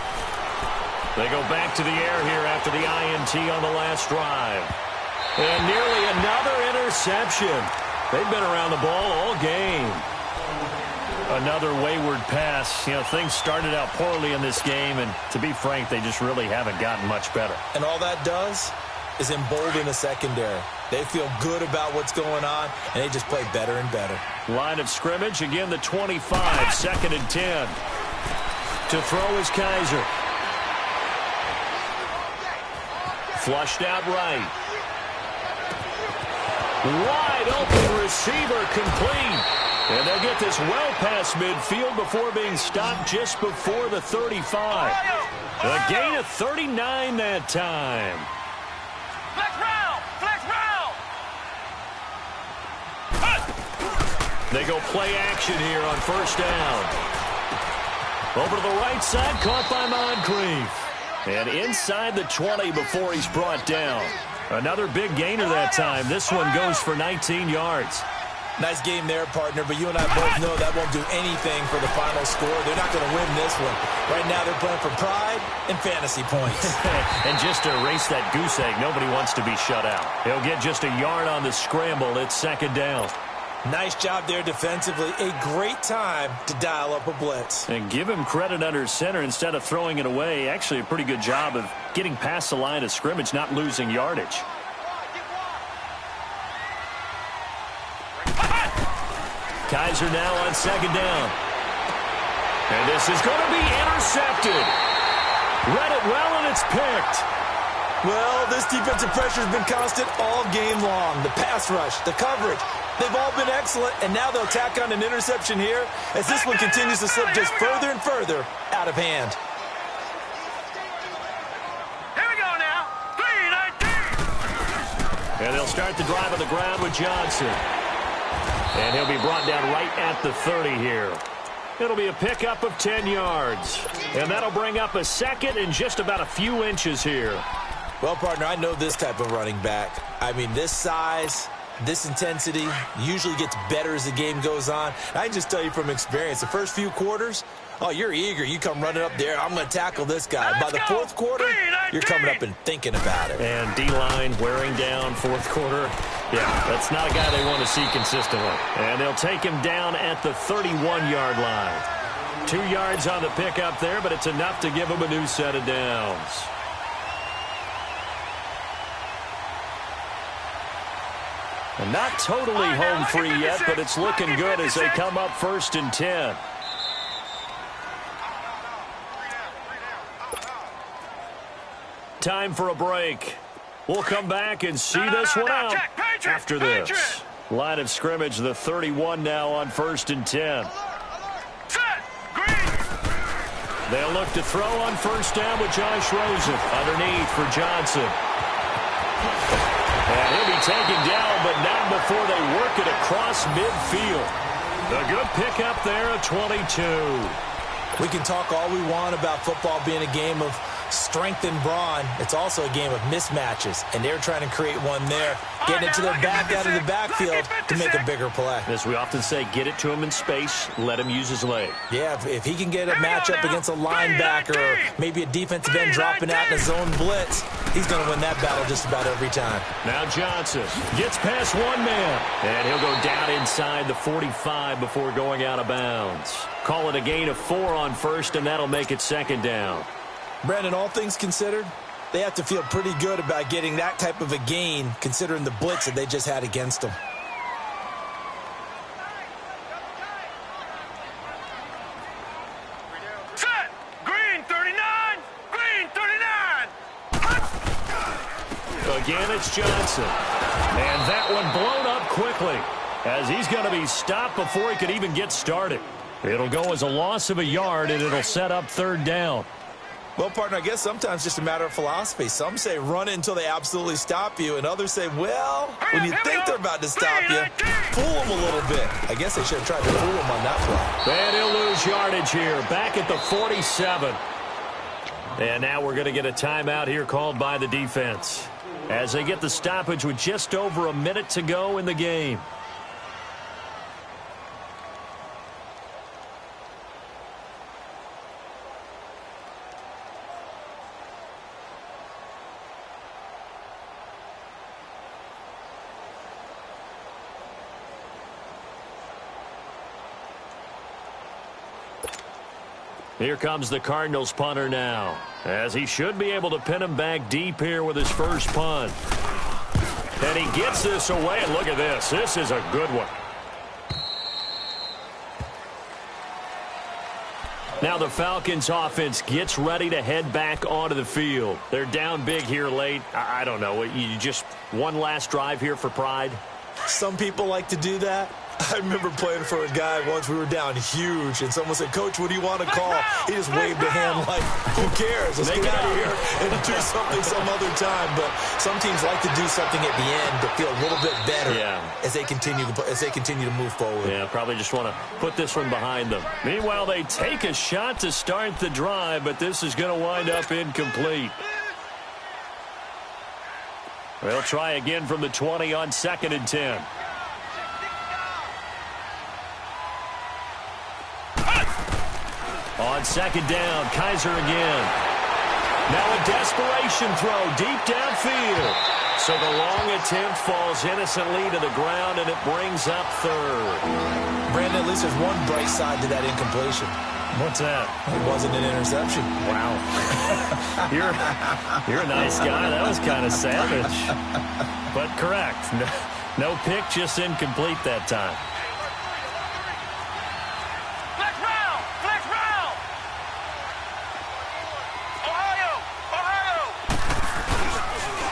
Speaker 2: They go back to the air here after the INT on the last drive. And nearly another interception. They've been around the ball all game. Another wayward pass. You know, things started out poorly in this game, and to be frank, they just really haven't gotten much better.
Speaker 4: And all that does is embolden the secondary. They feel good about what's going on, and they just play better and better.
Speaker 2: Line of scrimmage, again the 25, 2nd and 10. To throw is Kaiser. Flushed out right. Wide open receiver complete. And they'll get this well past midfield before being stopped just before the 35. A gain of 39 that time.
Speaker 3: Flex round! Flex round!
Speaker 2: They go play action here on 1st down. Over to the right side, caught by Moncrief. And inside the 20 before he's brought down. Another big gainer that time. This one goes for 19 yards.
Speaker 4: Nice game there, partner, but you and I both know that won't do anything for the final score. They're not going to win this one. Right now they're playing for pride and fantasy points.
Speaker 2: And just to erase that goose egg, nobody wants to be shut out. He'll get just a yard on the scramble. It's 2nd down.
Speaker 4: Nice job there defensively. A great time to dial up a blitz.
Speaker 2: And give him credit under center instead of throwing it away. Actually, a pretty good job of getting past the line of scrimmage, not losing yardage. Kaiser now on 2nd down. And this is going to be intercepted. Read it well, and it's picked.
Speaker 4: Well, this defensive pressure has been constant all game long. The pass rush, the coverage, they've all been excellent, and now they'll tack on an interception here as this one continues to slip just further and further out of hand.
Speaker 3: Here we go now. 3-19.
Speaker 2: And they'll start the drive on the ground with Johnson. And he'll be brought down right at the 30 here. It'll be a pickup of 10 yards. And that'll bring up a 2nd and just about a few inches here.
Speaker 4: Well, partner, I know this type of running back. I mean, this size, this intensity usually gets better as the game goes on. I can just tell you from experience, the first few quarters, oh, you're eager. You come running up there. I'm going to tackle this guy. By the 4th quarter, you're coming up and thinking about it.
Speaker 2: And D-line wearing down 4th quarter. Yeah, that's not a guy they want to see consistently. And they'll take him down at the 31-yard line. 2 yards on the pickup there, but it's enough to give him a new set of downs. And not totally home free yet, but it's looking good as they come up 1st and 10. Time for a break. We'll come back and see this one out after this. Line of scrimmage, the 31 now on 1st and 10. They'll look to throw on 1st down with Josh Rosen. Underneath for Johnson. And he'll be taken down, but not before they work it across midfield. A good pickup there at 22.
Speaker 4: We can talk all we want about football being a game of strength and brawn. It's also a game of mismatches, and they're trying to create one there, getting it to their back out of the backfield to make a bigger play.
Speaker 2: As we often say, get it to him in space, let him use his leg.
Speaker 4: Yeah, if he can get a matchup against a linebacker or maybe a defensive end dropping out in a zone blitz, he's going to win that battle just about every time.
Speaker 2: Now Johnson gets past one man, and he'll go down inside the 45 before going out of bounds. Call it a gain of 4 on first, and that'll make it second down.
Speaker 4: Brandon, all things considered, they have to feel pretty good about getting that type of a gain considering the blitz that they just had against them.
Speaker 3: Set! Green 39! Green 39!
Speaker 2: Again, it's Johnson. And that one blown up quickly as he's going to be stopped before he could even get started. It'll go as a loss of a yard, and it'll set up third down.
Speaker 4: Well, partner, I guess sometimes just a matter of philosophy. Some say run it until they absolutely stop you, and others say, well, when you think they're about to stop you, fool them a little bit. I guess they should have tried to fool them on that play.
Speaker 2: And he'll lose yardage here, back at the 47. And now we're going to get a timeout here called by the defense as they get the stoppage with just over a minute to go in the game. Here comes the Cardinals punter now, as he should be able to pin him back deep here with his first punt. And he gets this away, and look at this. This is a good one. Now the Falcons offense gets ready to head back onto the field. They're down big here late. I don't know. You just one last drive here for pride?
Speaker 4: Some people like to do that. I remember playing for a guy once. We were down huge, and someone said, Coach, what do you want to call? He just waved a hand like, who cares? Let's get out of here and do something some other time. But some teams like to do something at the end to feel a little bit better as they continue to move forward.
Speaker 2: Yeah, probably just want to put this one behind them. Meanwhile, they take a shot to start the drive, but this is going to wind up incomplete. They'll try again from the 20 on 2nd and 10. On 2nd down, Kaiser again. Now a desperation throw deep downfield. So the long attempt falls innocently to the ground, and it brings up third.
Speaker 4: Brandon, at least there's one bright side to that incompletion.
Speaker 2: What's that?
Speaker 4: It wasn't an interception.
Speaker 2: Wow. You're a nice guy. That was kind of savage. But correct. No pick, just incomplete that time.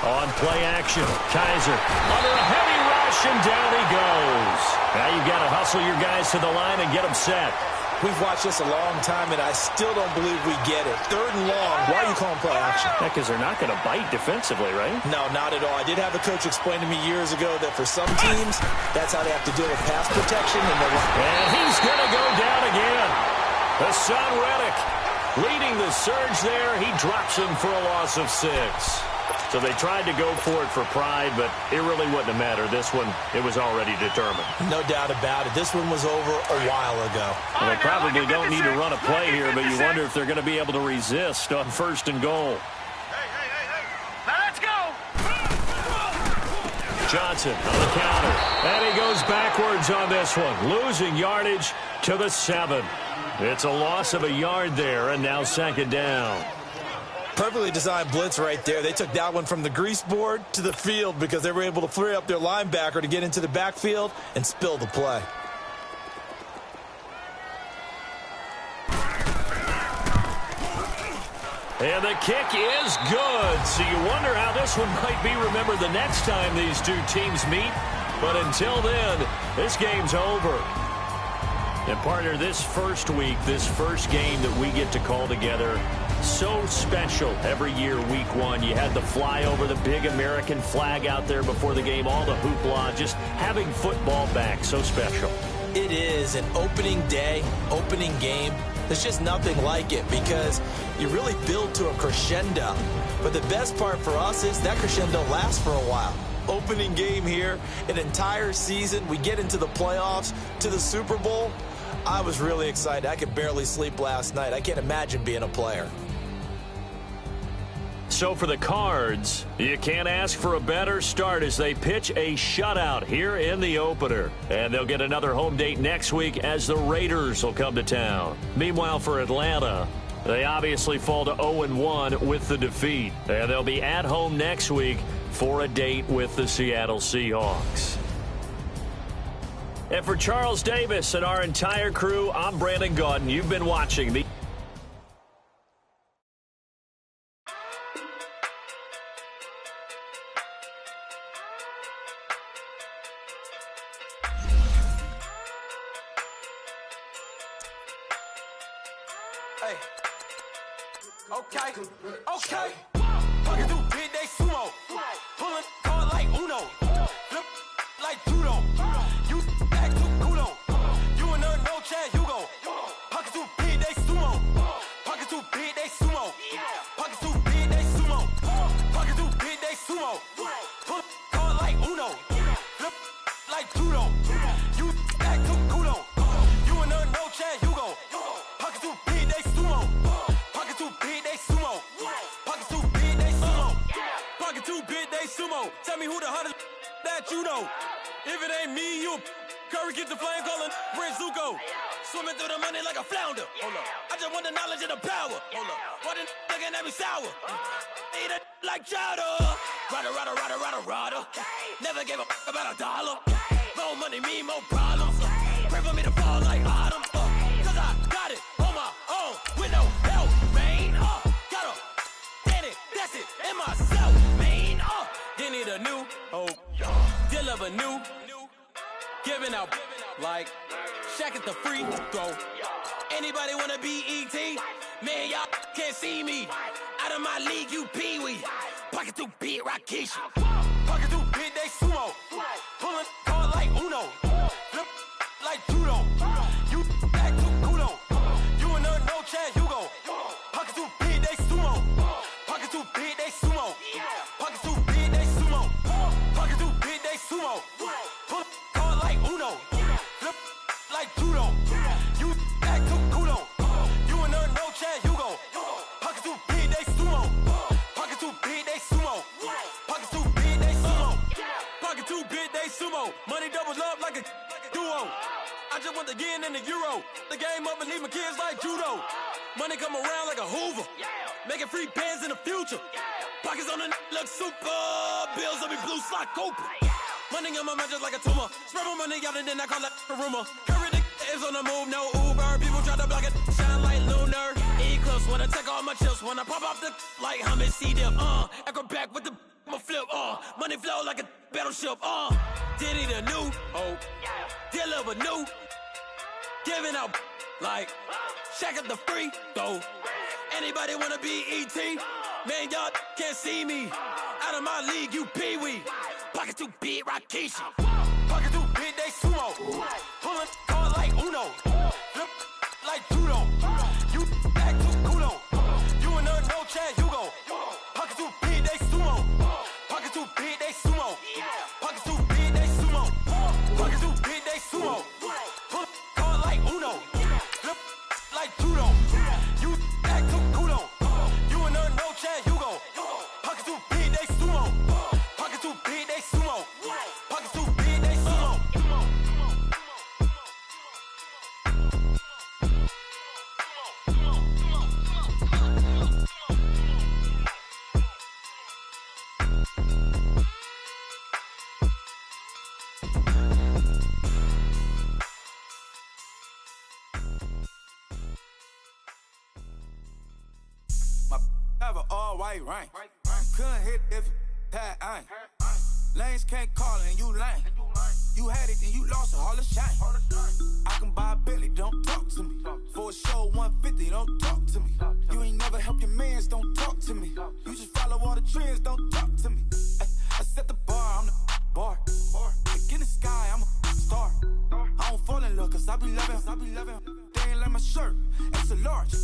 Speaker 2: On play action, Kaiser under a heavy rush, and down he goes. Now you've got to hustle your guys to the line and get them set.
Speaker 4: We've watched this a long time, and I still don't believe we get it. 3rd and long, why are you calling play action?
Speaker 2: Because they're not going to bite defensively, right?
Speaker 4: No, not at all. I did have a coach explain to me years ago that for some teams, that's how they have to deal with pass protection.
Speaker 2: And he's going to go down again. Hassan Reddick leading the surge there. He drops him for a loss of 6. So they tried to go for it for pride, but it really wouldn't have mattered. This one, it was already determined.
Speaker 4: No doubt about it. This one was over a while ago.
Speaker 2: Well, they probably don't need to run a play here, but you wonder if they're going to be able to resist on 1st and goal.
Speaker 3: Now let's go!
Speaker 2: Johnson on the counter. And he goes backwards on this one, losing yardage to the 7. It's a loss of a yard there, and now 2nd down.
Speaker 4: Perfectly designed blitz right there. They took that one from the grease board to the field because they were able to free up their linebacker to get into the backfield and spill the play.
Speaker 2: And the kick is good. So you wonder how this one might be remembered the next time these two teams meet. But until then, this game's over. And partner, this first week, this first game that we get to call together, so special every year, week 1. You had the flyover, the big American flag out there before the game, all the hoopla, just having football back, so special.
Speaker 4: It is an opening day, opening game There's just nothing like it because you really build to a crescendo. But the best part for us is that crescendo lasts for a while. Opening game here, an entire season, we get into the playoffs, to the Super Bowl. I was really excited. I could barely sleep last night. I can't imagine being a player.
Speaker 2: So for the Cards, you can't ask for a better start as they pitch a shutout here in the opener. And they'll get another home date next week as the Raiders will come to town. Meanwhile, for Atlanta, they obviously fall to 0-1 with the defeat. And they'll be at home next week for a date with the Seattle Seahawks. And for Charles Davis and our entire crew, I'm Brandon Gaudin. You've been watching the
Speaker 1: Hey. Okay. Fucking do big day sumo. Pulling hard like Uno. Flip like judo. You act too culo. You and her no chance, you go. Pocket too big day sumo. Pocket too big day sumo. Pocket too big day sumo. Pocket too big day sumo. Pull hard like Uno. Flip like judo. You act too culo. You and her no chance, you go. Pocket too big day sumo. Pocket too big day sumo. Pocket too big day sumo. Pocket too big day sumo. Tell me who the hottest that you know. If it ain't me, you Curry get the flame calling Prince Zuko. Swimming through the money like a flounder. Hold up. I just want the knowledge and the power. Hold up. Why the looking at me sour? Eat it like chowder. Rada. Never gave a about $1. More money, me, more problems. Pray for me to fall like autumn. Cause I got it on my own with no help, man. Gotta get it, that's it, in myself, man. They need a new hope. Deal of a new. Giving out like Shaq at the free throw. Anybody wanna be E.T.? Man, y'all can't see me. Out of my league, you pee-wee. Pocket too big, Rakesh. Pocket too big, they sumo. Pulling hard like Uno. Flip like judo. You act too culo. You and her no chance, you go. Pocket too big, they sumo. Pocket too big, they sumo. Pocket too big, they sumo. Pocket too big, they sumo. Pull hard like Uno. Flip like judo. You act too culo. You and her no chance, you go. Pocket too big, they sumo. Pocket too big, they sumo. Pocket too big, they sumo. Pocket too big, they sumo. Money doubles up like a duo. I just want the yen and the euro. The game up and leave my kids like judo. Money come around like a Hoover. Making free bands in the future. Pockets on the look super. Bills on me blue slot Cooper. Money on my mind just like a tumor. Spread my money out and then I call that a rumor. Curry the is on the move, no Uber. People try to block it, shine like lunar. Eclipse wanna take all my chips. Wanna pop off the like hummus C-dip. Acrobat with the flip. Money flow like a battleship. Diddy the new hope. Deal of a new. Giving out like Shaq at the free throw. Anybody wanna be E.T.? Man, y'all can't see me. Out of my league, you pee-wee. Pocket too big, Rakesh. Pocket too big, they sumo. Pulling hard like Uno. Flip like judo. You act too culo. You and her no chance, you go. Pocket too big, they sumo. Pocket too big, they sumo. Pocket too big, they sumo. Pocket too big, they sumo. Pull hard like Uno. Flip like judo. You act too culo. You and her no chance, you go. Pocket too big, they sumo. Pocket too big, they sumo. Pocket too big, they sumo. My have an all-white rank. Couldn't hit if it had ain't. Lanes can't call it and you lame. You had it and you lost it, all the shame. I can buy a Billy, don't talk to me. For a show 150, don't talk to me. You ain't never help your mans, don't talk to me. You just follow all the trends, don't talk to me. I set the bar, I'm the bar. Look in the sky, I'm a star. I don't fall in love cause I be loving. They ain't like my shirt.
Speaker 5: extra large.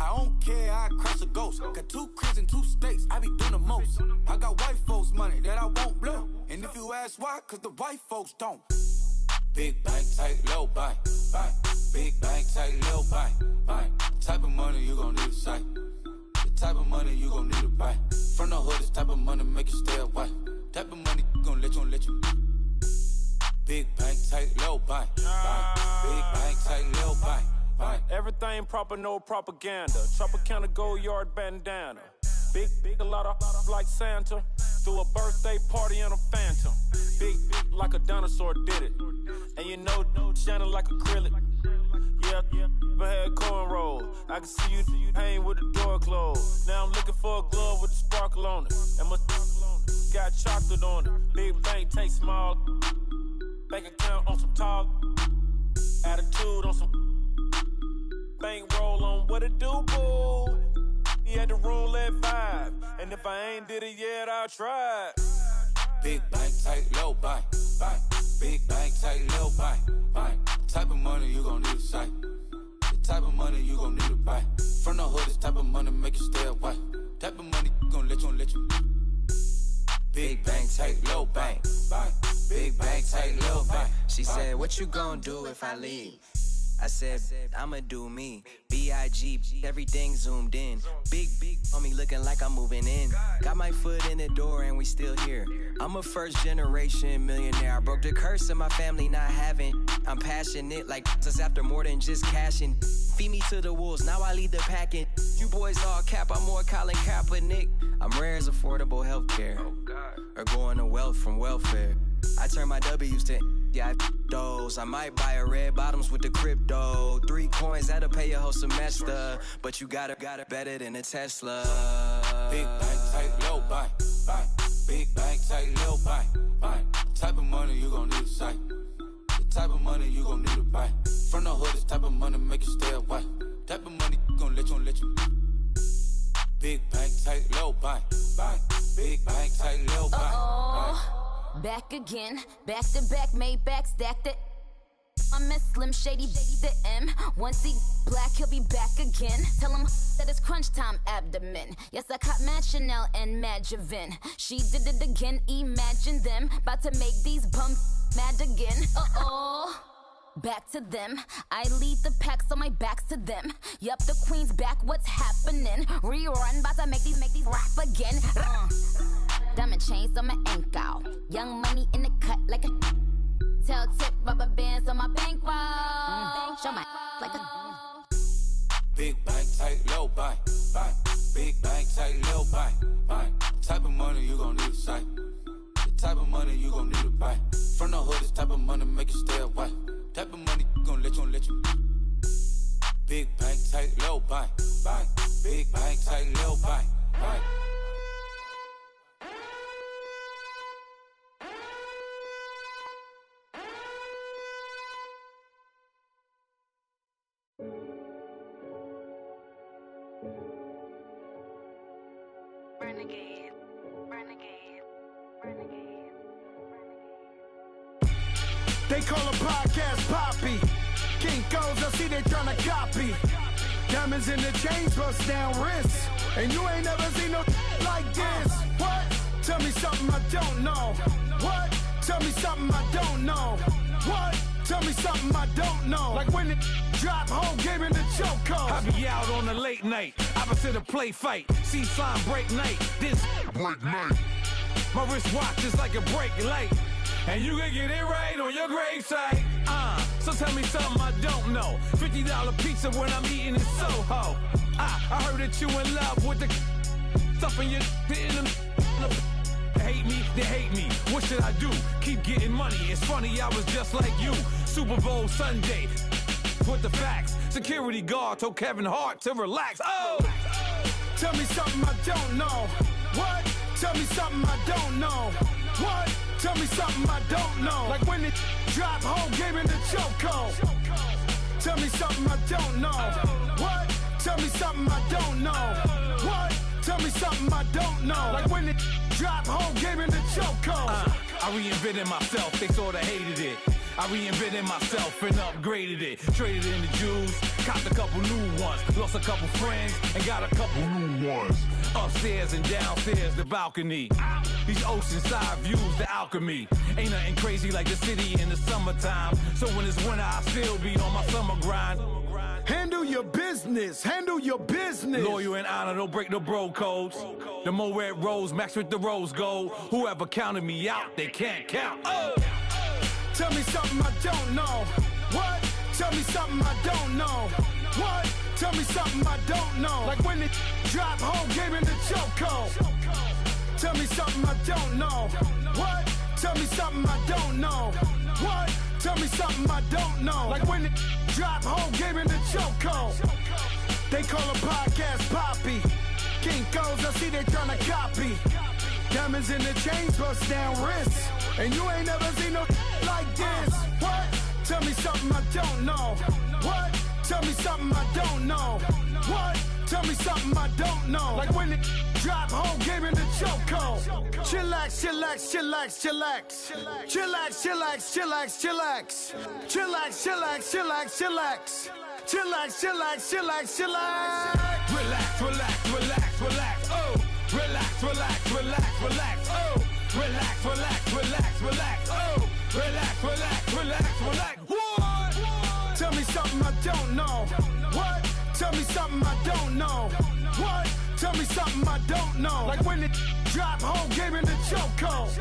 Speaker 5: I don't care, I crush a ghost. Got 2 cribs in 2 states, I be doing the most. I got white folks money that I won't blow. And if you ask why, cause the white folks don't. Big bank, tight, low buy. Big bank, tight, low buy. Type of money you gon' need a sight. The type of money you gon' need to buy. From the hood, this type of money make you stay away. Type of money gon' let you. Big bank, tight, low buy. Big bank, tight, low buy.
Speaker 6: Everything proper, no propaganda. Tropicana gold yard bandana. Big, a lot of like Santa. Threw a birthday party in a phantom. Big like a dinosaur did it. And you know, shining like acrylic. Yeah, but had cornrow. I can see you hang with the door closed. Now I'm looking for a glove with a sparkle on it. And my got chocolate on it. Big bank, take small. Bank account on some talk. Attitude on some. Bank roll on what it do, boo. He had the roulette vibe. And if I ain't did it yet, I'll try.
Speaker 5: Big bank, tight, low buy. Big bank, tight, low buy. Type of money you gon' need a sight. The type of money you gon' need to buy. From the hood, this type of money make you stay away. Type of money gon' let you. Big bank, tight, low buy. Big bank, tight, low buy.
Speaker 7: She said, what you gon' do if I leave? I said, I'ma do me. B.I.G. Everything zoomed in. Big on me looking like I'm moving in. Got my foot in the door and we still here. I'm a first generation millionaire. I broke the curse of my family not having. I'm passionate like this after more than just cashing. Feed me to the wolves, now I lead the packing. You boys all cap, I'm more Colin Kaepernick. I'm rare as affordable healthcare. Or going to wealth from welfare. I turn my W's to those. I might buy a red bottoms with the crypto. 3 coins, that'll pay your whole semester. But you got it better than a Tesla.
Speaker 5: Big bank, tight, low buy. Big bank, tight, low buy. Type of money you gon' need a sight. The type of money you gon' need to buy. From the hood, this type of money make you stay away. Type of money gon' let you. Big bank, tight, low buy. Big bank, tight, low buy.
Speaker 8: Back again, back to back, made back, stacked it. I'm a Slim Shady, the M. Once he black, he'll be back again. Tell him that it's crunch time abdomen. Yes, I caught Mad Chanel and Mad Javin. She did it again, imagine them. About to make these bums mad again. Back to them. I lead the pack, so my back's to them. Yup, the queen's back, what's happening? Rerun, about to make these rap again. Diamond chains on my ankle. Young money in the cut like a tail tip, rubber bands on my bankroll. Show my like a
Speaker 5: Big bank, tight, low buy. Big bank, tight, low buy. Type of money you gon' need a sight. The type of money you gon' need to buy. From the hood, this type of money make you stay away. Type of money gon' let you. Big bank, tight, low buy. Big bank, tight, low buy.
Speaker 8: renegade.
Speaker 9: They call a podcast Poppy. Kinkos, I see they tryna copy. Diamonds in the chains, bust down wrists. And you ain't never seen no like this. What? Tell me something I don't know. What? Tell me something I don't know. What? Tell me something I don't know. Like when it drop, whole game in the chokehold.
Speaker 10: I be out on a late night, opposite a play fight. See slime break night, this break night. My wristwatch is like a brake light. And you can get it right on your gravesite. So tell me something I don't know. $50 pizza when I'm eating in Soho. I heard that you in love with the stuff in your in them. Hate me, they hate me. What should I do? Keep getting money. It's funny, I was just like you. Super Bowl Sunday. With the facts. Security guard told Kevin Hart to relax. Oh!
Speaker 9: Tell me something I don't know. What? Tell me something I don't know. What? Tell me something I don't know. Like when it drop, whole game in the chokehold. Tell me something I don't know. What? Tell me something I don't know. What? Tell me something I don't know. Like when it drop, whole game in the chokehold.
Speaker 10: I reinvented myself, they sorta hated it. I reinvented myself and upgraded it. Traded in the Jews, copped a couple new ones. Lost a couple friends and got a couple new ones. Upstairs and downstairs, the balcony. These oceanside views, the alchemy. Ain't nothing crazy like the city in the summertime. So when it's winter, I still be on my summer grind.
Speaker 9: Handle your business, handle your business.
Speaker 10: Loyal and honor, don't break no bro codes. The more red rose, max with the rose gold. Whoever counted me out, they can't count. Oh!
Speaker 9: Tell me something I don't know. What? Tell me something I don't know. What? Tell me something I don't know. Like when it drop home, game in the chokehold. Tell me something I don't know. What? Tell me something I don't know. What? Tell me something I don't know. Like when it drop home, game in the chokehold. They call a podcast Poppy. Kinkos, I see they tryna copy. Diamonds in the chains, bust down wrists. And you ain't never seen no like this. What? Tell me something I don't know. What? Tell me something I don't know. What? Tell me something I don't know. Like when it drop home, game in the chokehold. Chillax, chillax, chillax, chillax. Chillax, chillax, chillax, chillax. Chillax, chillax, chillax, chillax. Chillax, chillax, chillax, chillax.
Speaker 10: Relax, relax, relax, relax. Oh, relax, relax, relax, relax. Oh, relax, relax, relax, relax. Oh, relax, relax, relax, relax. What?
Speaker 9: Tell me something I don't know. What? Tell me something I don't know. What? Tell me something I don't know. Like when it drop home, game in the chokehold.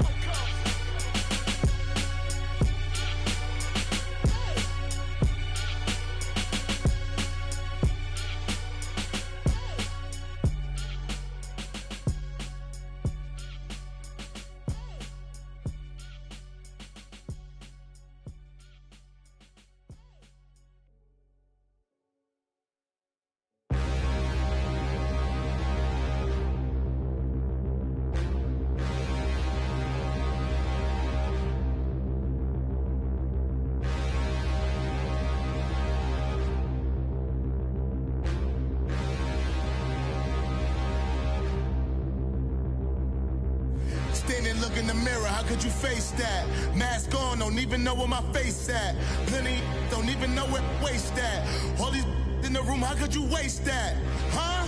Speaker 11: Look in the mirror, how could you face that? Mask on, don't even know where my face at. Plenty don't even know where waste at. All these in the room, how could you waste that? Huh?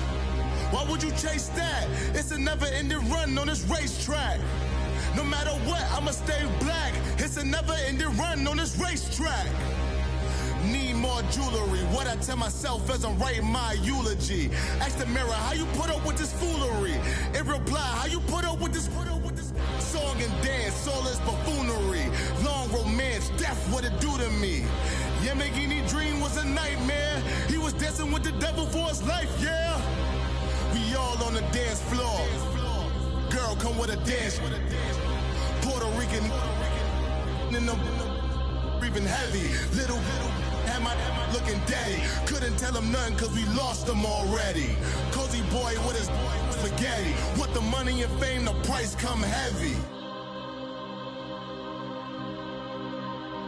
Speaker 11: Why would you chase that? It's a never-ending run on this racetrack. No matter what, I'ma stay black. It's a never-ending run on this racetrack. Need more jewelry. What I tell myself as I'm writing my eulogy. Ask the mirror, how you put up with this foolery? It reply, how you put up with this song and dance, soulless buffoonery. Long romance, death, what it do to me? Yamagini dream was a nightmare. He was dancing with the devil for his life, yeah. We all on the dance floor. Girl, come with a dance. Puerto Rican in the breathing heavy. Little had my looking daddy. Couldn't tell him nothing cause we lost him already. Cozy boy with his spaghetti. With the money and fame, the price come heavy.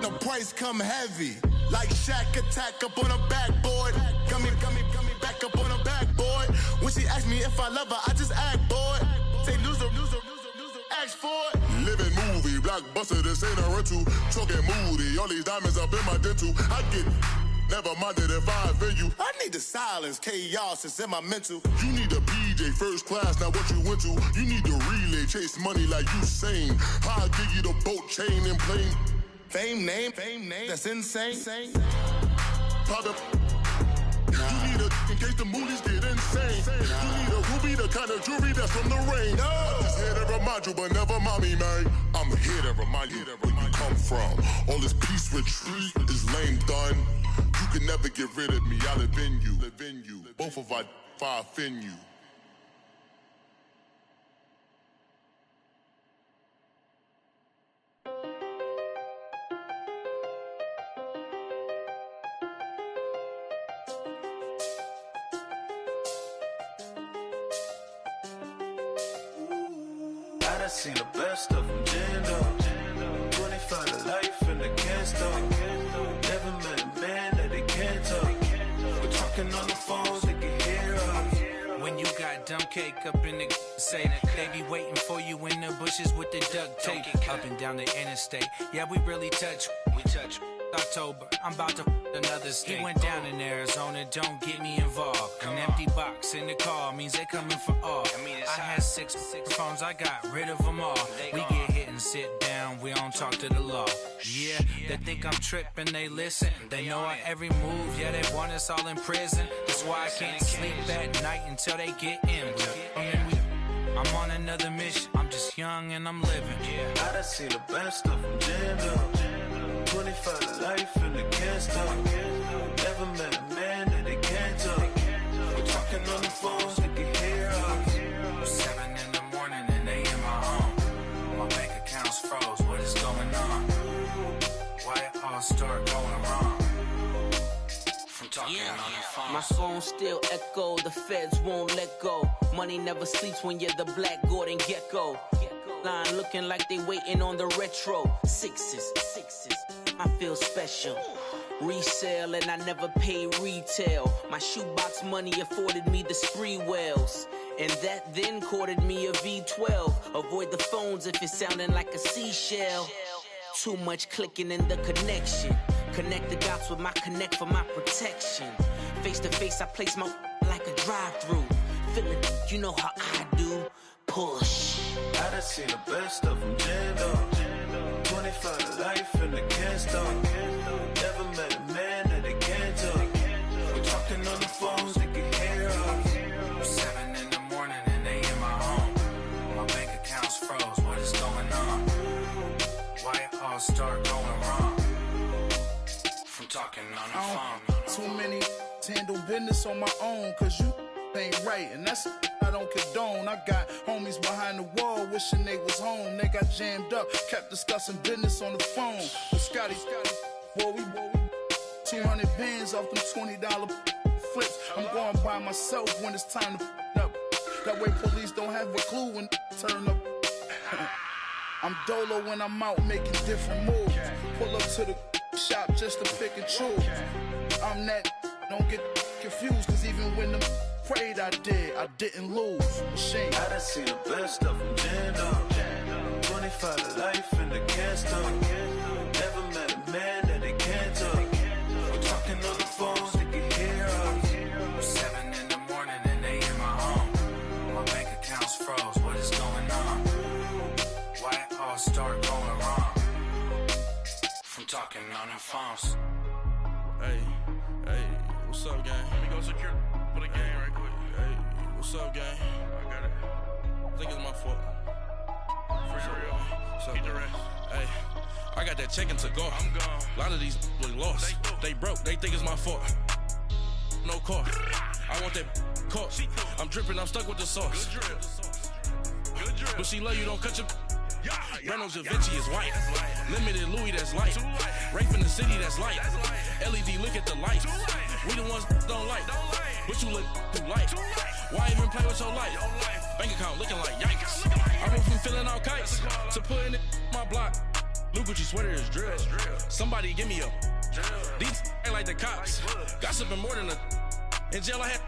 Speaker 11: The price come heavy. Like Shaq attack up on a backboard. Got me back up on a backboard. When she asked me if I love her, I just act bored. Say loser, ask for it. Living movie, blockbuster, this ain't a rental. Talking moody, all these diamonds up in my dental. I get never minded if I offend you. I need the silence, chaos is in my mental. You need a PJ, first class, not what you went to. You need the relay, chase money like you sane. I'll give you the boat, chain, and plane. Fame name, that's insane. Pop up. You need a in case the movies get insane. You need a ruby, the kind of jewelry that's from the rain. I'm just here to remind you, but never mind me, man. I'm here to remind you where you come from. All this peace retreat is lame done. You can never get rid of me. I live in you. Both of us, if I offend you.
Speaker 12: I seen the best of them jammed up. 25 to life and they can't stop. Never met a man that they can't talk. We're talking on the phone, they can hear us. When you got
Speaker 13: dumb cake up in the say they be waiting for you in the bushes with the duct tape. Up and down the interstate, yeah, we really touch. We touch. October, I'm about to another state. He went down in Arizona, don't get me involved. An empty box in the car means they coming for all. I had six phones, I got rid of them all. We get hit and sit down, we don't talk to the law. Yeah, they think I'm tripping, they listen. They know our every move, yeah, they want us all in prison. That's why I can't sleep at night until they get in. I'm on another mission, I'm just young and I'm living.
Speaker 12: I done seen the best of them jammed up. 25 to life and they can't stop. Never met a man that they can't talk. We're talking on the phones, they can hear us.
Speaker 13: 7 in the morning and they in my home. My bank account's froze, what is going on? Why it all start going wrong? From talking on the phone.
Speaker 14: My phone still echo, the feds won't let go. Money never sleeps when you're the Black Gordon Gecko. Line looking like they waiting on the retro. Sixes, I feel special. Resale and I never pay retail. My shoebox money afforded me the spree wells. And that then courted me a V12. Avoid the phones if it's sounding like a seashell. Too much clicking in the connection. Connect the dots with my connect for my protection. Face to face I place my like a drive-through. Feeling, you know how I do. Push.
Speaker 12: I done seen the best of them jammed up. 25 to life and they can't stop. Never met a man that they can't talk. We're talking on the phones, they can hear us.
Speaker 13: 7 in the morning and they in my home. My bank account's froze, what is going on? Why it all start going wrong? From talking on the phone.
Speaker 9: Too many handle business on my own, cause you ain't right, and that's I don't condone. I got homies behind the wall wishing they was home. They got jammed up, kept discussing business on the phone. With Scotty, boy, we 200 bands off them $20 flips. I'm going by myself when it's time to up. That way police don't have a clue when turn up. I'm dolo when I'm out making different moves. Pull up to the shop just to pick and choose. I'm that, don't get confused, cause even when them prayed I didn't lose. Machine.
Speaker 12: I done seen the best of them jammed up. 25 to life and they can't stop. Never met a man that they can't talk. We're talking on the phones, they can hear us.
Speaker 13: 7 in the morning and they in my home. My bank account's froze, what is going on? Why it all start going wrong? From talking on the phones.
Speaker 15: Hey, what's up, gang? Let me go secure for the game right quick. Hey, what's up, gang? I got it. I think it's my fault. For real. What's up, the rest. Hey, I got that chicken to go. I'm gone. A lot of these was lost. They broke. They think it's my fault. No car. I want that caught. I'm dripping. I'm stuck with the sauce. Good drip. But she love you. Don't cut your. Reynolds Da Vinci is white. Limited Louis, that's light. Rape in the city, that's light. LED, look at the light. We the ones don't like. But you look too light. Why even play with your life? Bank account looking like yikes. I went from filling out kites to putting it in my block. Blue Gucci sweater is drill. Somebody give me a. These ain't like the cops. Gossiping more than a. In jail I had.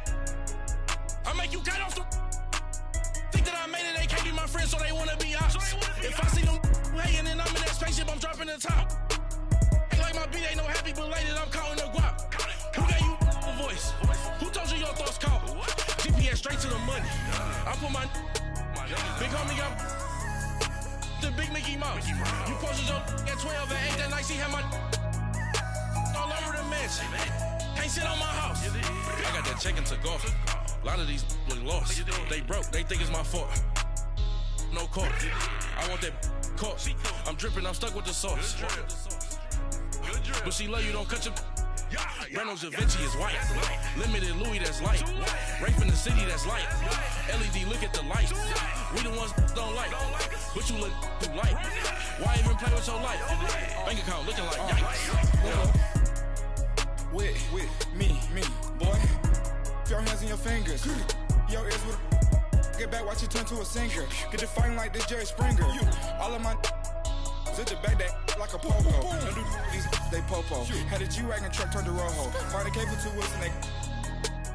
Speaker 15: I make you cut off the. Think that I made it, they can't be my friends, so they wanna be ops. If I see them hating and I'm in that spaceship, I'm dropping the top. Ain't like my beat, ain't no happy belated, I'm counting the guap. Who gave you a voice? Who told you your thoughts count? GPS straight to the money. I put my big homie got the big Mickey Mouse. You posted your at 12 and 8 that night, she had my all over the mansion. Can't sit on my house. I got that chicken to go. A lot of these was lost. They broke. They think it's my fault. No car. I want that caught. I'm dripping. I'm stuck with the sauce. But she love you. Don't cut your. Reynolds Da Vinci is white. Limited Louis, that's light. Rape in the city, that's light. LED, look at the light. We the ones don't like. But you look too light. Why even play with your life? Bank account looking like yikes.
Speaker 16: With me, boy. Your hands and your fingers. Your ears with get back, watch you turn to a singer. Get to fighting like this Jerry Springer. All of my zip the back that like a popo. Don't do these they popo. Had a G-Wagon truck turned to Rojo. Find a cable 2 wheels and they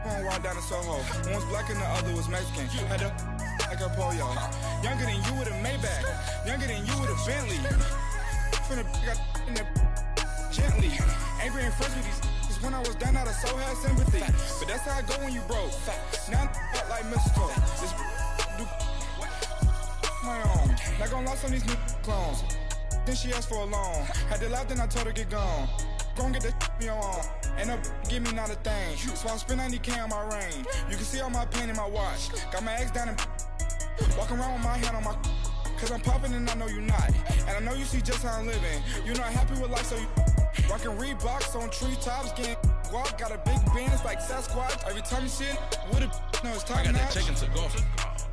Speaker 16: one walked down to Soho. One was black and the other was Mexican. Had a like a polio. Younger than you with a Maybach. Younger than you with a Bentley. From the got in the gently. Ain't been friends with these. Cause when I was down, I so had sympathy. But that's how I go when you broke. Now I'm like mistletoe. This do my own. Not gonna lost on these new clones. Then she asked for a loan. Had to laugh, then I told her get gone. Gon' get that me on. And up, give me not a thing. So I spend 90K on my ring. You can see all my pain in my watch. Got my ex down and walking around with my hand on my. Cause I'm popping and I know you not. And I know you see just how I'm living. You're not happy with life, so you rockin' Reeboks on treetops, getting walk. Got a big band, it's like Sasquatch. Every time you see it, with it, no, it's top
Speaker 15: I got
Speaker 16: notch.
Speaker 15: that chicken to go.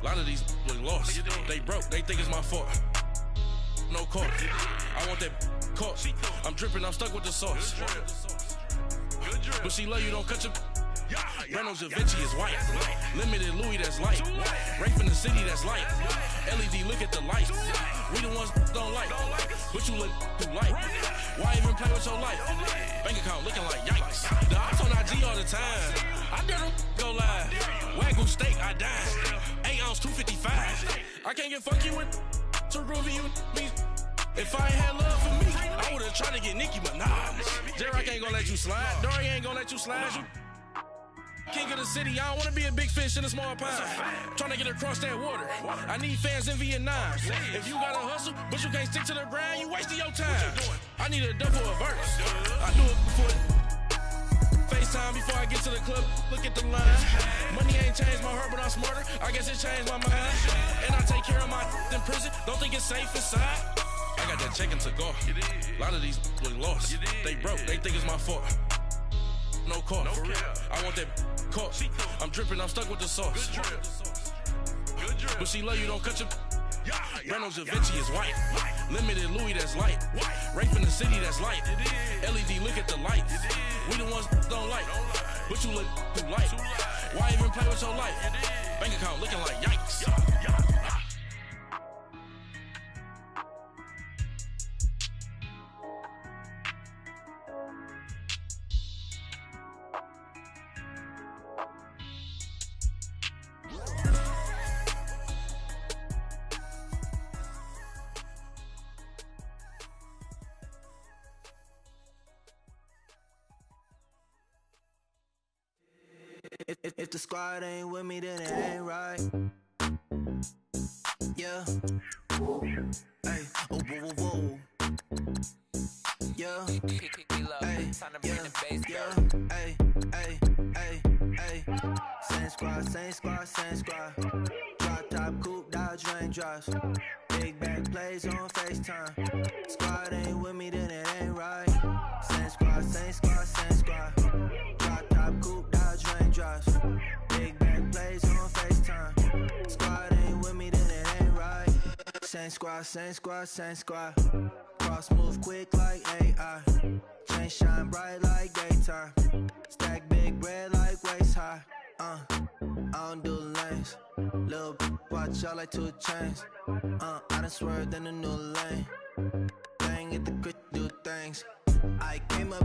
Speaker 15: A lot of these look lost. They broke, they think it's my fault. No cost. I want that cost. I'm dripping, I'm stuck with the sauce. But she love you, don't cut your. Reynolds Da Vinci is white. Limited Louis, that's light. Rape in the city, that's light. LED, look at the light. We the ones don't like. But you look too light. Why even play with your life? Bank account looking like yikes. The ops on IG all the time. I dare them go live. Wagyu steak, I dine. 8 ounce, 255. I can't get funky with too groovy you me. If I ain't had love for me, I would've tried to get Nicki Minaj. J-Rock ain't gonna let you slide. Dory ain't gonna let you slide. You king of the city, I don't wanna be a big fish in a small pond. Trying to get across that water. I need fans in Vietnam. If you gotta hustle, but you can't stick to the grind, you wasting your time. I need a double a verse. I do it before FaceTime before I get to the club. Look at the line. Money ain't changed my heart, but I'm smarter. I guess it changed my mind. And I take care of my in prison. Don't think it's safe inside. I got that chicken to go. A lot of these look lost. They broke, they think it's my fault. No cost. For real. I want that cost. I'm dripping, I'm stuck with the sauce. But she love you, don't cut your. Reynolds Da Vinci is white. Limited Louis, that's light. Rape in the city, that's light. LED, look at the lights. We the ones don't like. But you look too light. Why even play with your life? Bank account looking like yikes.
Speaker 17: If the squad ain't with me, then it ain't right. Yeah. Hey. Oh, whoa, whoa, whoa. Yeah. Hey. Yeah. Hey. Hey. Hey. Hey. Same squad, same squad, same squad. Drop top, coupe, Dodge raindrops. Big back plays on FaceTime. Squad ain't with me, then it ain't right. Same squad, same squad, same squad. Drop top, coupe, Dodge raindrops. Big back plays on FaceTime. Squad ain't with me, then it ain't right. Same squad, same squad, same squad. Cross move quick like AI. Chain shine bright like daytime. Stack big bread like waist high. I don't do lanes. Little watch out like 2 chains. I done swerved in a new lane. Bang at the quick do things. I came up,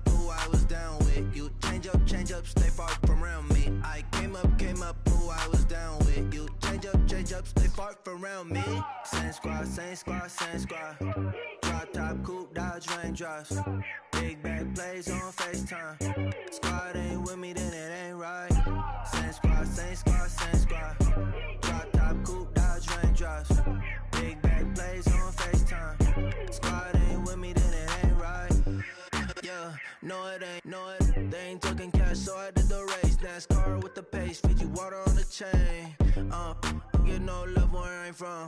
Speaker 17: who I was down with. You change up, stay far from around me. I came up, who I was down with. You change up, stay far from around me. Same squad, same squad, same squad. Drop top, coupe, Dodge raindrops. Big back plays on FaceTime. Squad ain't with me, then it ain't right. Same squad, same squad, same squad. Drop top, coupe, Dodge raindrops. Big back plays on FaceTime. Squad ain't with me, then it ain't right. Yeah, no it ain't, no it. They ain't talking cash, so I did the race. NASCAR with the pace, feed you water on the chain. Get no love where I ain't from.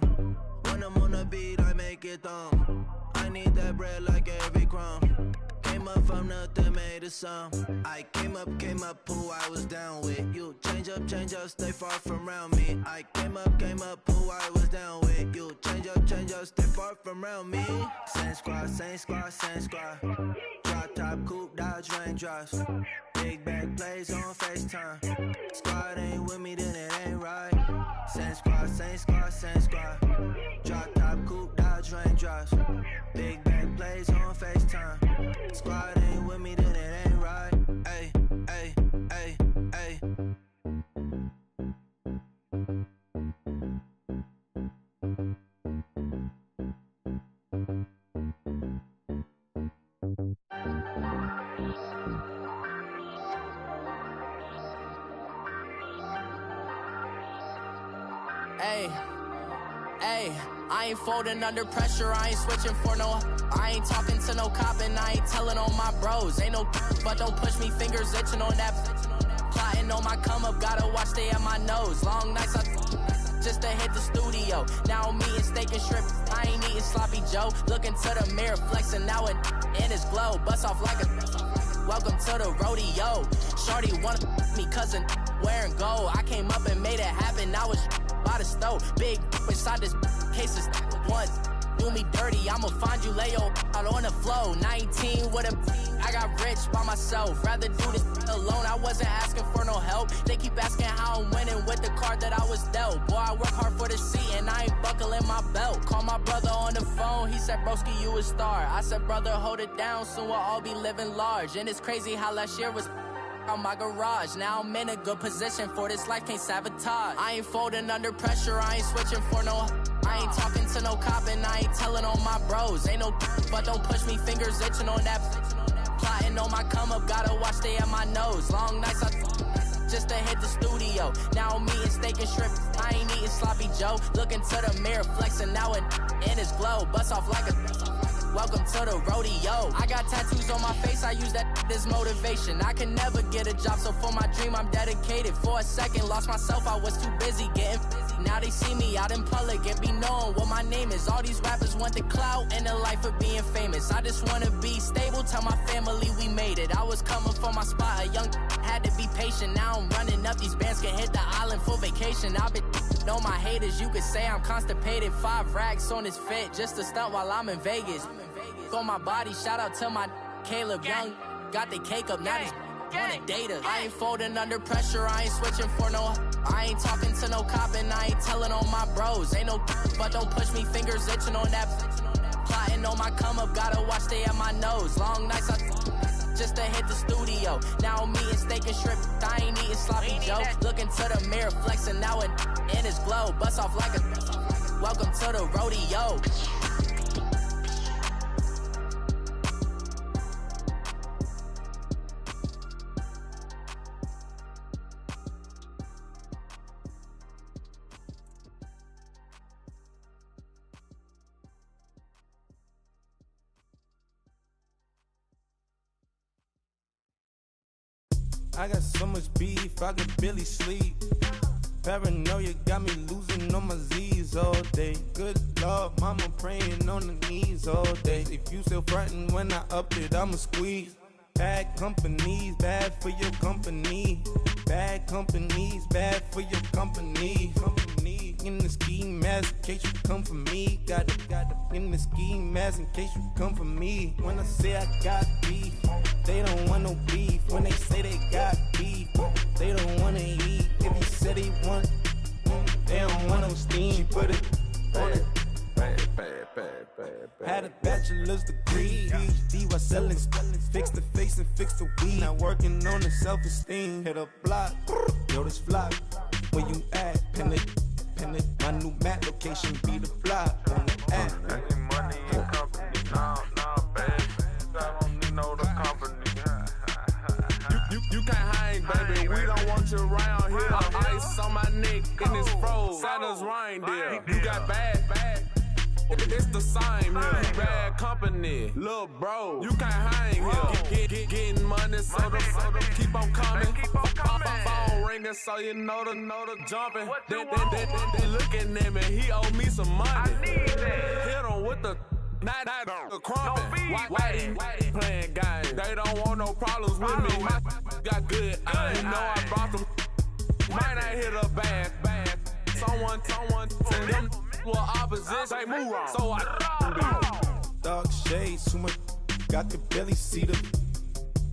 Speaker 17: When I'm on the beat, I make it thumb. I need that bread like every crumb. Came up from nothing, made a sum. I came up, who I was down with. You change up, stay far from around me. I came up, who I was down with. You change up, stay far from around me. Same squad, same squad, same squad. Drop top, coupe, Dodge raindrops. Big back plays on FaceTime. Squad ain't with me, then it ain't right. Same squad, same squad, same squad. Drop top, coupe, Dodge raindrops. Big back plays on FaceTime. Squad ain't with me, then it ain't right. Ay, ay, ay, ay.
Speaker 18: Ayy, I ain't folding under pressure, I ain't switching for no. I ain't talking to no cop and I ain't telling on my bros. Ain't no but don't push me, fingers itching on that. Plotting on my come up, gotta watch stay at my nose. Long nights just to hit the studio. Now I'm eating steak and shrimp, I ain't eating sloppy Joe. Looking to the mirror, flexing now it in his glow. Bust off like a welcome to the rodeo. Shorty wanna me cousin wearing gold. I came up and made it happen, I was by the stove. Big inside this cases once do me dirty, I'ma find you lay out on the floor. 19 with a I got rich by myself, rather do this alone. I wasn't asking for no help, they keep asking how I'm winning with the card that I was dealt. Boy, I work hard for the seat and I ain't buckling my belt. Call my brother on the phone, he said broski you a star. I said brother hold it down, soon we'll all be living large. And it's crazy how last year was on my garage. Now I'm in a good position for this life, can't sabotage. I ain't folding under pressure, I ain't switching for no. I ain't talking to no cop and I ain't telling on my bros. Ain't no but don't push me, fingers itching on that. Plotting on my come up, gotta watch stay at my nose. Long nights just to hit the studio. Now I'm eating steak and shrimp, I ain't eating sloppy Joe. Looking to the mirror, flexing now it in his glow. Bust off like a welcome to the rodeo. I got tattoos on my face, I use that as motivation. I can never get a job, so for my dream I'm dedicated. For a second, lost myself, I was too busy getting busy. Now they see me out in public and be knowing what my name is. All these rappers want the clout and the life of being famous. I just wanna be stable, tell my family we made it. I was coming for my spot, a young had to be patient. Now I'm running up, these bands can hit the island for vacation. I've been know my haters, you could say I'm constipated. 5 racks on his fit, just to stunt while I'm in Vegas. For my body, shout out to my Caleb Young. Got the cake up, now these wanna date us. I ain't folding under pressure, I ain't switching for no. I ain't talking to no cop and I ain't telling on my bros. Ain't no but don't push me, fingers itching on that. Plotting on my come up, gotta watch stay at my nose. Long nights just to hit the studio. Now I'm eating steak and shrimp, I ain't eating sloppy Joe. Looking to the mirror, flexing now it in his glow. Bust off like a welcome to the rodeo.
Speaker 19: I got so much beef, I could barely sleep. Paranoia got me losing on my Z's all day. Good Lord, mama praying on the knees all day. If you still frontin' when I up it, I'ma squeeze. Bad companies, bad for your company. Bad companies, bad for your company. Company in the ski mask in case you come for me. Got it in the ski mask in case you come for me. When I say I got beef, they don't want no beef. When they say they got beef, they don't wanna eat. If you said they want, they don't want no steam. She put it on it. Had a bachelor's degree, PhD while selling. Fix the face and fix the weed. Now working on the self-esteem. Hit a block, yo this flock. Where you at? Pin it. My new map location be the block on the app.
Speaker 20: Any money in company, nah, baby. I don't need no the company. You can't hang, baby. We don't want you around here. Ice on my neck in this froze. Santa's reindeer. You got bad. It's the same here. You bad company, little bro. You can't hang here. Getting money, so the keep on coming. Phone ringing, so you know the jumping. They looking at me. He owe me some money. I need that. Hit him with the. Not the crumpin'. Why they playing games? They don't want no problems with me. My got good. I know I brought them. Might not hit a bad. Someone tell them were opposition. They move wrong. So I
Speaker 19: Dark shades, too much. Got the belly see the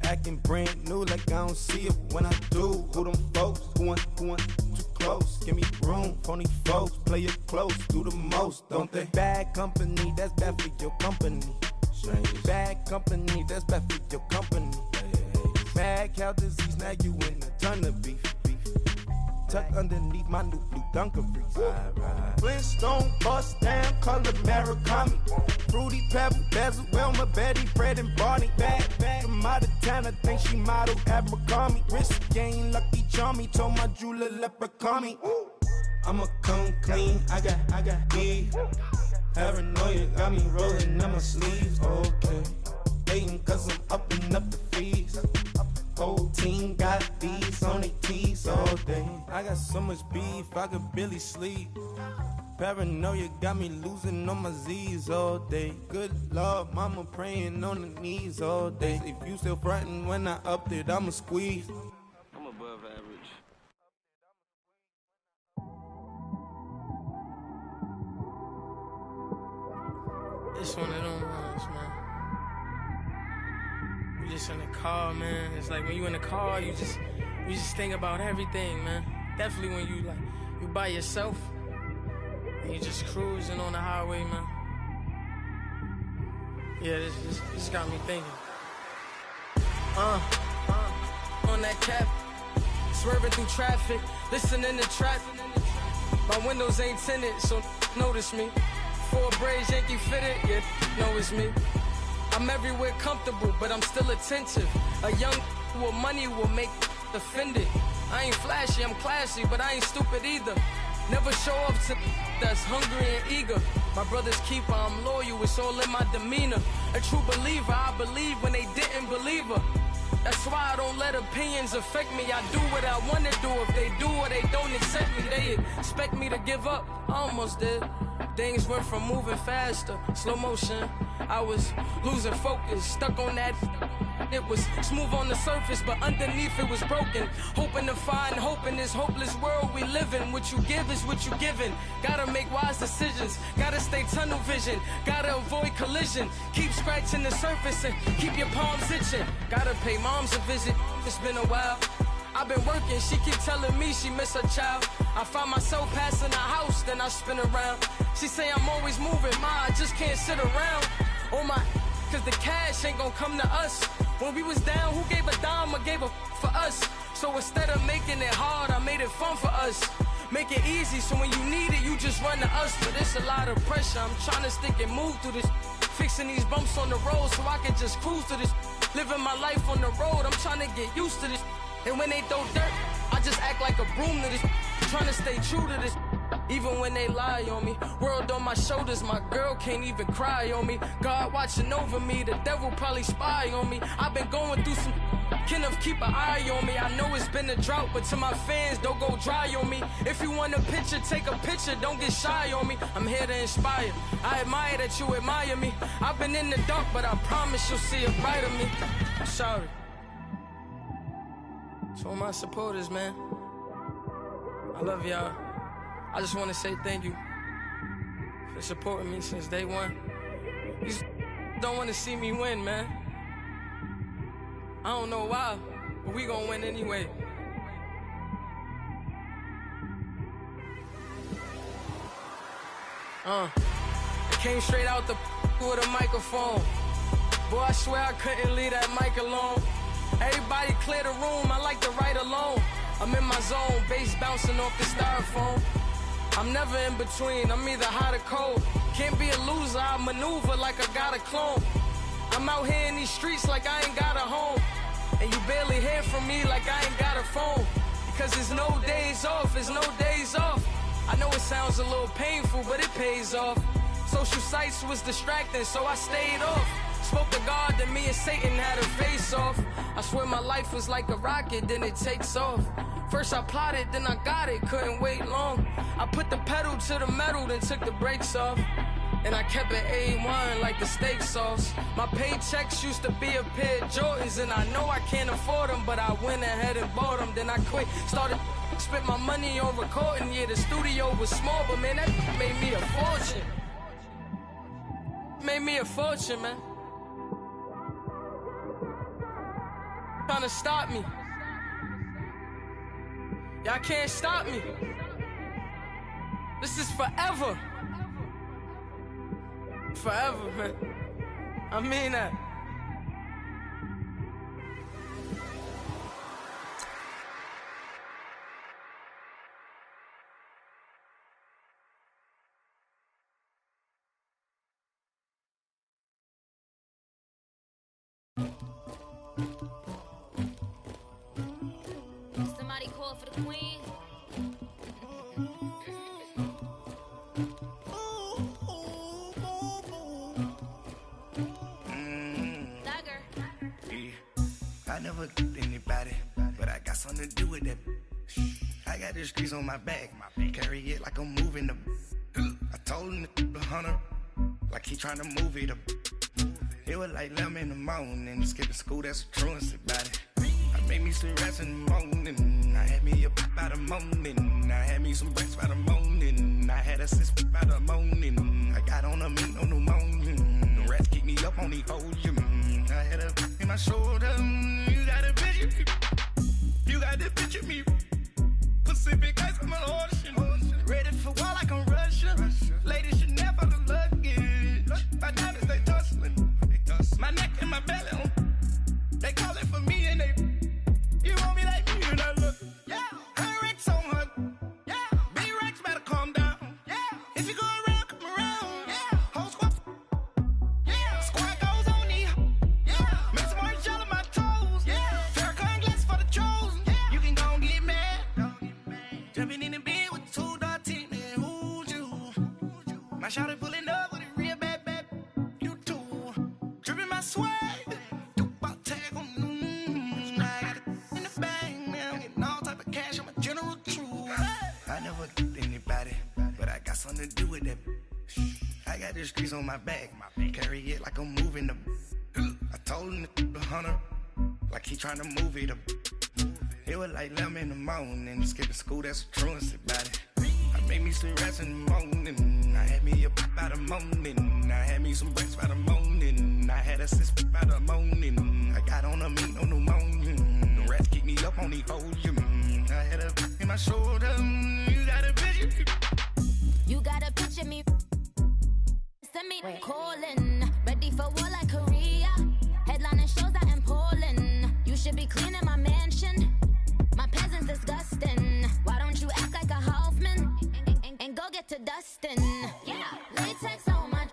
Speaker 19: acting brand new like I don't see it when I do. Who them folks? Who want too close? Give me room. Phony folks play it close. Do the most, don't they? Bad company, that's bad for your company. Bad company, that's bad for your company. Mad cow disease, now you in a ton of beef. Tuck underneath my new blue Dunkaroos. Flintstone, bust down, color Murakami. Fruity Pebble, Basil, Wilma, Betty, Fred, and Barney. Bad from out of town, I think she model Abercrombie. Wrist game, Lucky Charmy, told my jeweler leprechaun me. I'ma come clean. I got beef. Paranoia got me rolling on my sleeves. Okay. Hating cause I'm upping up the fees. Whole team got these on their tees all day. I got so much beef, I could barely sleep. Paranoia got me losing on my Z's all day. Good Lord, mama praying on the knees all day. If you still frontin' when I upped it, I'ma squeeze.
Speaker 15: I'm above average.
Speaker 21: It's one of them ones, man. You just in the car, man. It's like when you in the car, you just think about everything, man. Definitely when you by yourself and you just cruising on the highway, man. Yeah, this got me thinking. On that cap, swerving through traffic, listening to trap. My windows ain't tinted, so notice me. 4 braids, Yankee fitted, yeah, know it's me. I'm everywhere comfortable, but I'm still attentive. A young with money will make offended. I ain't flashy, I'm classy, but I ain't stupid either. Never show up to that's hungry and eager. My brother's keeper, I'm loyal, it's all in my demeanor. A true believer, I believe when they didn't believe her. That's why I don't let opinions affect me. I do what I want to do. If they do or they don't accept me, they expect me to give up. I almost did. Things went from moving faster, slow motion. I was losing focus, stuck on that. It was smooth on the surface, but underneath it was broken. Hoping to find hope in this hopeless world we live in. What you give is what you given. Gotta make wise decisions. Gotta stay tunnel vision. Gotta avoid collision. Keep scratching the surface and keep your palms itching. Gotta pay moms a visit. It's been a while. I've been working, she keep telling me she miss her child. I find myself passing the house, then I spin around. She say I'm always moving, ma, I just can't sit around. Oh my, cause the cash ain't gonna come to us. When we was down, who gave a dime or gave a for us? So instead of making it hard, I made it fun for us. Make it easy, so when you need it, you just run to us. But it's a lot of pressure, I'm trying to stick and move through this. Fixing these bumps on the road so I can just cruise to this. Living my life on the road, I'm trying to get used to this. And when they throw dirt, I just act like a broom to this. Trying to stay true to this. Even when they lie on me. World on my shoulders, my girl can't even cry on me. God watching over me, the devil probably spy on me. I've been going through some, can of keep an eye on me. I know it's been a drought, but to my fans, don't go dry on me. If you want a picture, take a picture, don't get shy on me. I'm here to inspire, I admire that you admire me. I've been in the dark, but I promise you'll see a brighter me. I'm sorry. To all my supporters, man, I love y'all. I just want to say thank you for supporting me since day one. You don't want to see me win, man. I don't know why, but we gonna win anyway. I came straight out the with a microphone. Boy, I swear I couldn't leave that mic alone. Everybody clear the room, I like to write alone. I'm in my zone, bass bouncing off the styrofoam. I'm never in between, I'm either hot or cold. Can't be a loser, I maneuver like I got a clone. I'm out here in these streets like I ain't got a home. And you barely hear from me like I ain't got a phone. Because there's no days off, there's no days off. I know it sounds a little painful, but it pays off. Social sites was distracting, so I stayed off. Spoke to God, then me and Satan had a face off. I swear my life was like a rocket, then it takes off. First I plotted, then I got it, couldn't wait long. I put the pedal to the metal, then took the brakes off. And I kept it A1 like the steak sauce. My paychecks used to be a pair of Jordans, and I know I can't afford them, but I went ahead and bought them. Then I quit, started spent my money on recording. Yeah, the studio was small, but man, that made me a fortune. Made me a fortune, man. Trying to stop me. Y'all can't stop me. This is forever. Forever, man. I mean that.
Speaker 8: Somebody call for the queen.
Speaker 3: I never anybody, but I got something to do with that. I got the streets on my back, carry it like I'm moving the. I told him the hunter, like he trying to move it up. It was like 11 in the morning, skipping school, that's a truancy about it. I made me some rats in the morning, I had me a pop by the morning, I had me some breaks by the morning, I had a sis by the morning, I got on a meat on the morning, the rats keep me up on the podium, I had a in my shoulder, you got a picture, you got the picture me, Pacific ice on my ocean, ready for war like I'm Russian, ladies should never the luggage, my diamonds they tussling. My neck and my belly on. They calling for me and they. You want me like me and I look. Yeah. Her Rex on her. Yeah. B-Rex better calm down. Yeah. If you go around, come around. Yeah. Whole squad. Yeah. Squad goes on me. Yeah. Make some orange gel on my toes. Yeah. Farrakhan glass for the chosen. Yeah. You can go and get mad. Jumping in the bed with 2 dark teeth, man. Who's you? My shawty pulling up with a real bad. Swag, about tag on I got it in the bag, man. Getting all type of cash, I'm a general true. I never anybody, but I got something to do with that. I got the streets on my back, carry it like I'm moving the. I told him the hunter, like he trying to move it up. It was like 11 in the morning, skipping school, that's a truancy about it. I made me some rats in the morning, I had me a pop by the morning, I had me some breaks by the morning, I had a sis by the morning, I got on a meat on the morning, the rats keep me up on the podium, I had a in my shoulder, you got a picture.
Speaker 8: You got a picture me, send me calling, ready for war like Korea, headlining shows out in Poland, you should be cleaning my mansion, my peasants disgusting, why don't you act like a Hoffman, and go get to dustin', yeah, latex on my,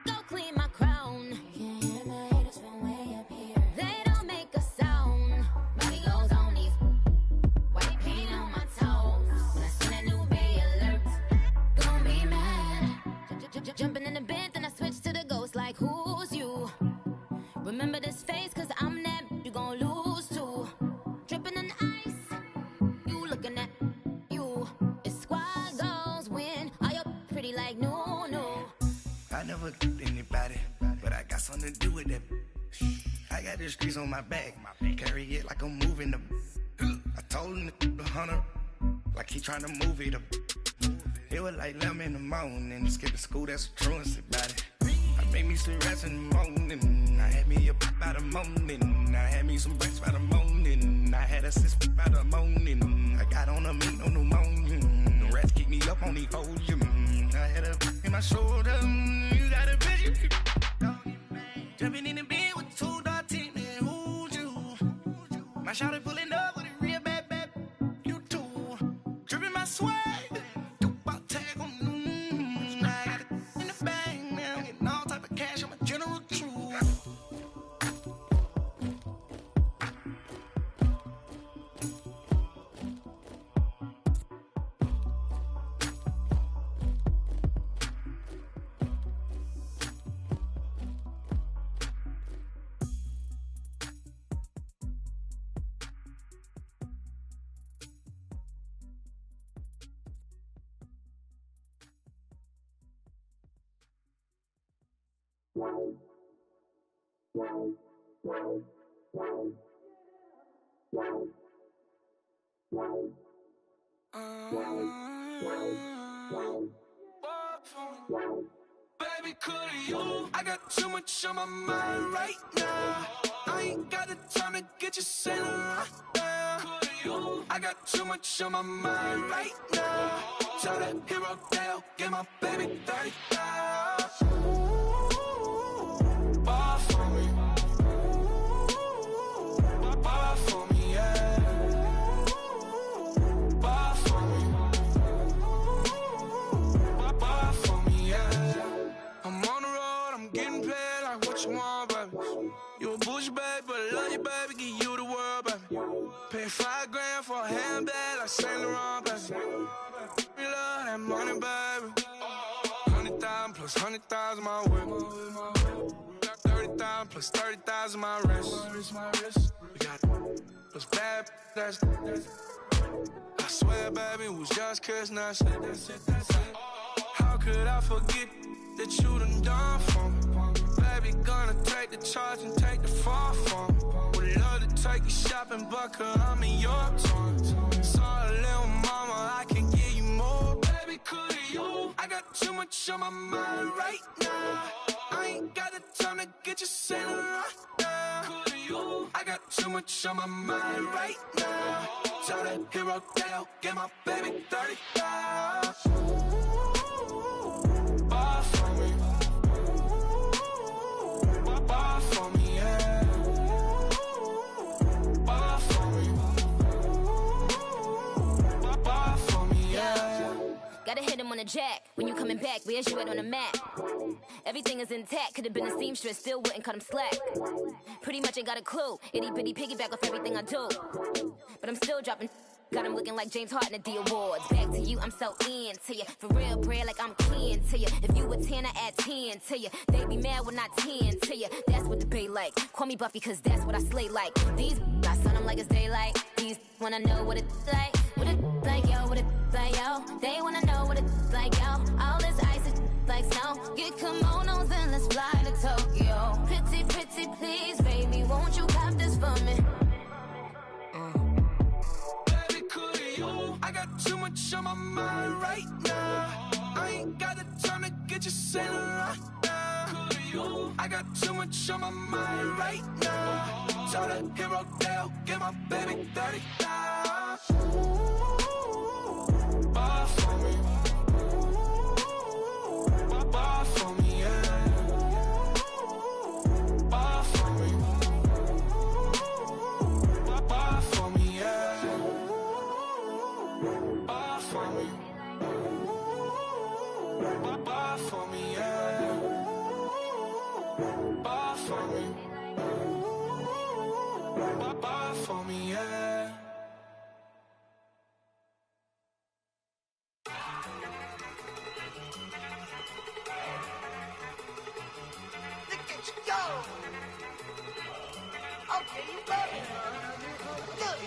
Speaker 8: go clean my crown, you can hear my haters from way up here, they don't make a sound, body goes on these, white paint on my toes, when I send a new bay alert, gon' be mad, jumping in the bed, then I switch to the ghost like who's you, remember this face cause I'm that, you gon' lose too, dripping in ice, you looking at you, it's squad goals win, are you pretty like no, no.
Speaker 3: I never anybody, but I got something to do with that. I got the streets on my back, carry it like I'm moving the. I told him the hunter, like he trying to move it up. It was like 11 in the morning, skipping school, that's a truancy about it. I made me some rats in the morning, I had me a pop by the morning, I had me some breaks by the morning, I had a sis by the morning, I got on a meat on the morning, the rats keep me up on the podium, I had a in my shoulder, you got a picture. Jumping in the bed with 2 dark teeth, man, who's you? My shawty pulling up with a real bad, you too, dripping my swag.
Speaker 5: Baby, could you? I got too much on my mind right now. I ain't got the time to get you sitting right now. Could you? I got too much on my mind right now. Tell that hero Dale, get my baby 30,000. Bar for me. Bar for me, yeah. Bar for me. Bar for me, yeah. I'm on the road, I'm getting paid like what you want, baby. You a bougie, baby, but I love you, baby. Give you the world, baby. Pay $5 grand for a handbag like Saint Laurent, baby. We love that money, baby. 100,000 plus 100,000 my way. Got 30,000 plus
Speaker 20: It's 30,000 my wrist. We got those bad, that's. I swear, baby, it was just kiss, now shit. How could I forget that you done for me? Baby, gonna take the charge and take the fall from me. Would love to take you shopping, but I'm in your tones. Sorry, little mama, I can give you more. Baby, could you? I got too much on my mind right now. I ain't got the time to get you sitting right now. Could you? I got too much on my mind right now. Tell that hero Dale, get my baby 30,000. Buy for me. Buy for me, yeah. Buy for me. Buy for me, yeah.
Speaker 8: Gotta hit him on the jack. When you coming back, where's you at on the map? Everything is intact. Could've been a seamstress, still wouldn't cut him slack. Pretty much ain't got a clue. Itty bitty piggyback off everything I do. But I'm still dropping. Got him looking like James Harden at the awards. Back to you, I'm so into you. For real, bread, like I'm kin to you. If you a 10, I add 10 to you. They be mad when I 10 to you. That's what the bay like. Call me Buffy, cause that's what I slay like. These, I sun them like it's daylight. These, wanna know what it's like. What it like, yo, what it like, yo. They wanna know what it's like, yo. All this ice is like snow. Get kimonos and let's fly to Tokyo. Pretty, pretty, please, baby, won't you cop this for me?
Speaker 20: I got too much on my mind right now. I ain't got the time to get you sitting right now. I got too much on my mind right now. Tell the hero Dale, get my baby 30,000. Buy for me. Buy for me, yeah. Buy for me. Buy for me, yeah. Buy for me. Buy for me, yeah. Buy for me. Buy for me, yeah.
Speaker 4: Look at you go. Okay, you ready? Look.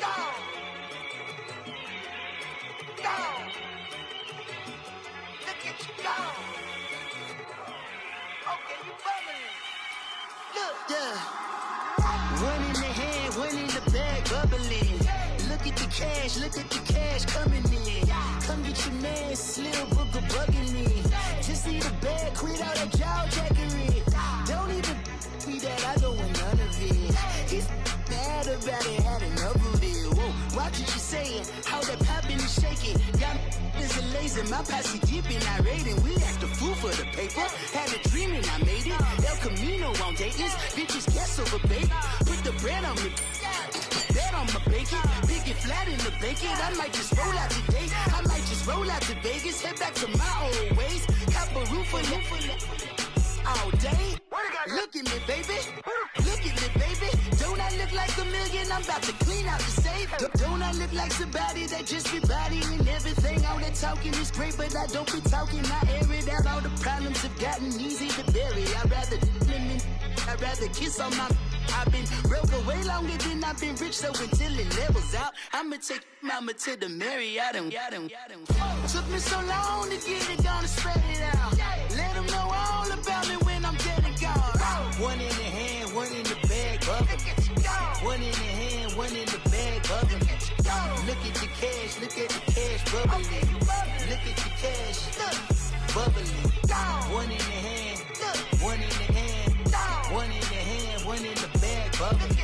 Speaker 4: Go. Go. Look at you go. Okay, you bubbling. Look.
Speaker 22: Yeah. One in the hand, one in the bag, bubbling. Look at the cash coming in. Come get your man, Slim Booker bugging me. Just see the bag, quit all that jaw jackery. Don't even be that, I don't want none of it. He's mad about it, had enough of it. Whoa, watch what you saying, how that poppin' and shaking. Y'all is a lazy, my posse deep and I raiding. We act a fool for the paper, had a dream and I made it. El Camino on Dayton's, bitches guess over bait. Put the bread on me, that on my bacon. Big it flat in the bacon, I might just roll out today. I might just roll out to Vegas, head back to my old ways. Cop a roof all day. Look at me, baby. Look at me, baby. Don't I look like $1 million? I'm about to clean out the safe. Don't I look like somebody that just be bodying everything? All that talking is great, but I don't be talking. I air it out. All the problems have gotten easy to bury. I'd rather kiss on my. I've been broke way longer than I've been rich, so until it levels out, I'ma take mama to the Marriott and took me so long to get it gone and spread it out. Let them know all about me when I'm dead and gone. One in the hand, one in the bag, bubbling. One in the hand, one in the bag, bubbling. Look at the cash, bubbling. Look at the cash, bubbling. One in the hand, one in the hand, one in the hand, one in the bag, bubbling.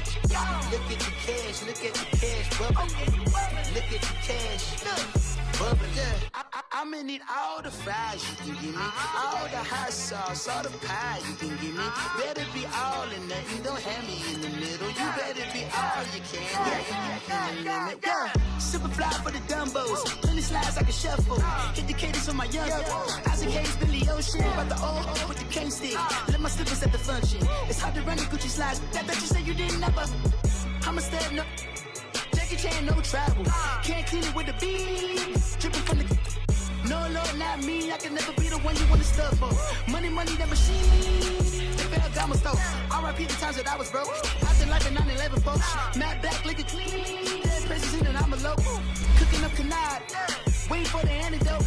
Speaker 22: Look at the cash, bubbling. Look at the cash, bubbling. I'ma need all the fries you can give me, all the hot sauce, all the pie you can give me. Better be all or nothing, don't have me in the middle. You better be all you can, yeah. Super fly for the Dumbos, plenty slides like a shuffle. Hit the cadence for my young Isaac Hayes, Billy Ocean, about the old with the cane stick. Let my slippers at the function. It's hard to run the Gucci slides. That bet you say you didn't never. I'ma step no. Jackie Chan, no travel. Can't clean it with the beat. Dripping from the. No, Lord, not me. I can never be the one you wanna stuff for. Money, that machine. The Ferragamo store. R.I.P. the times that I was broke. I did like a 9/11 folks. Matt back, liquor clean. Dead presses in and I'm a local. Cooking up canard. Waiting for the antidote.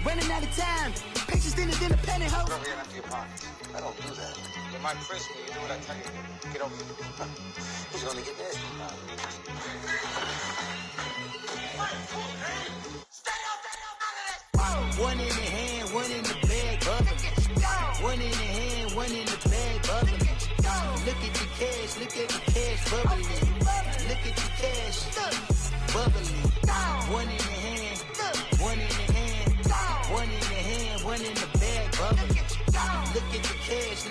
Speaker 22: Running out of time. Pictures thinner than a penny hoe.
Speaker 1: Over here empty your pocket. I don't do that. You might frisk me. You do what I tell you to. Get over here. Who's gonna get this?
Speaker 22: One in the hand, one in the bag, bubbling. One in the hand, one in the bag, bubbling. Look at the cash, bubbling. Look at the cash, bubbling. One in the hand, one in the hand, one in the hand, one in the bag, bubbling. Look at the cash,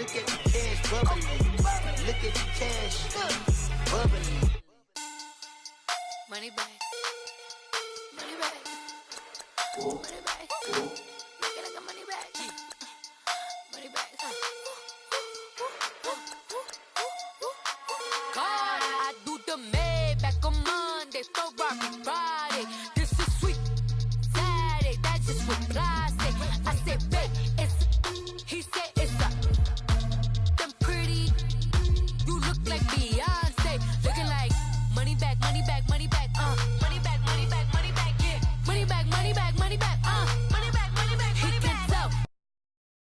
Speaker 22: bubbling. Look at the cash, bubbling.
Speaker 2: Money bag. Money bag. Money bag. Make it like a money bag. Money bag. God, I do the Maybach on Monday, Ferrari Friday. This is sweet Saturday, that's just what flies.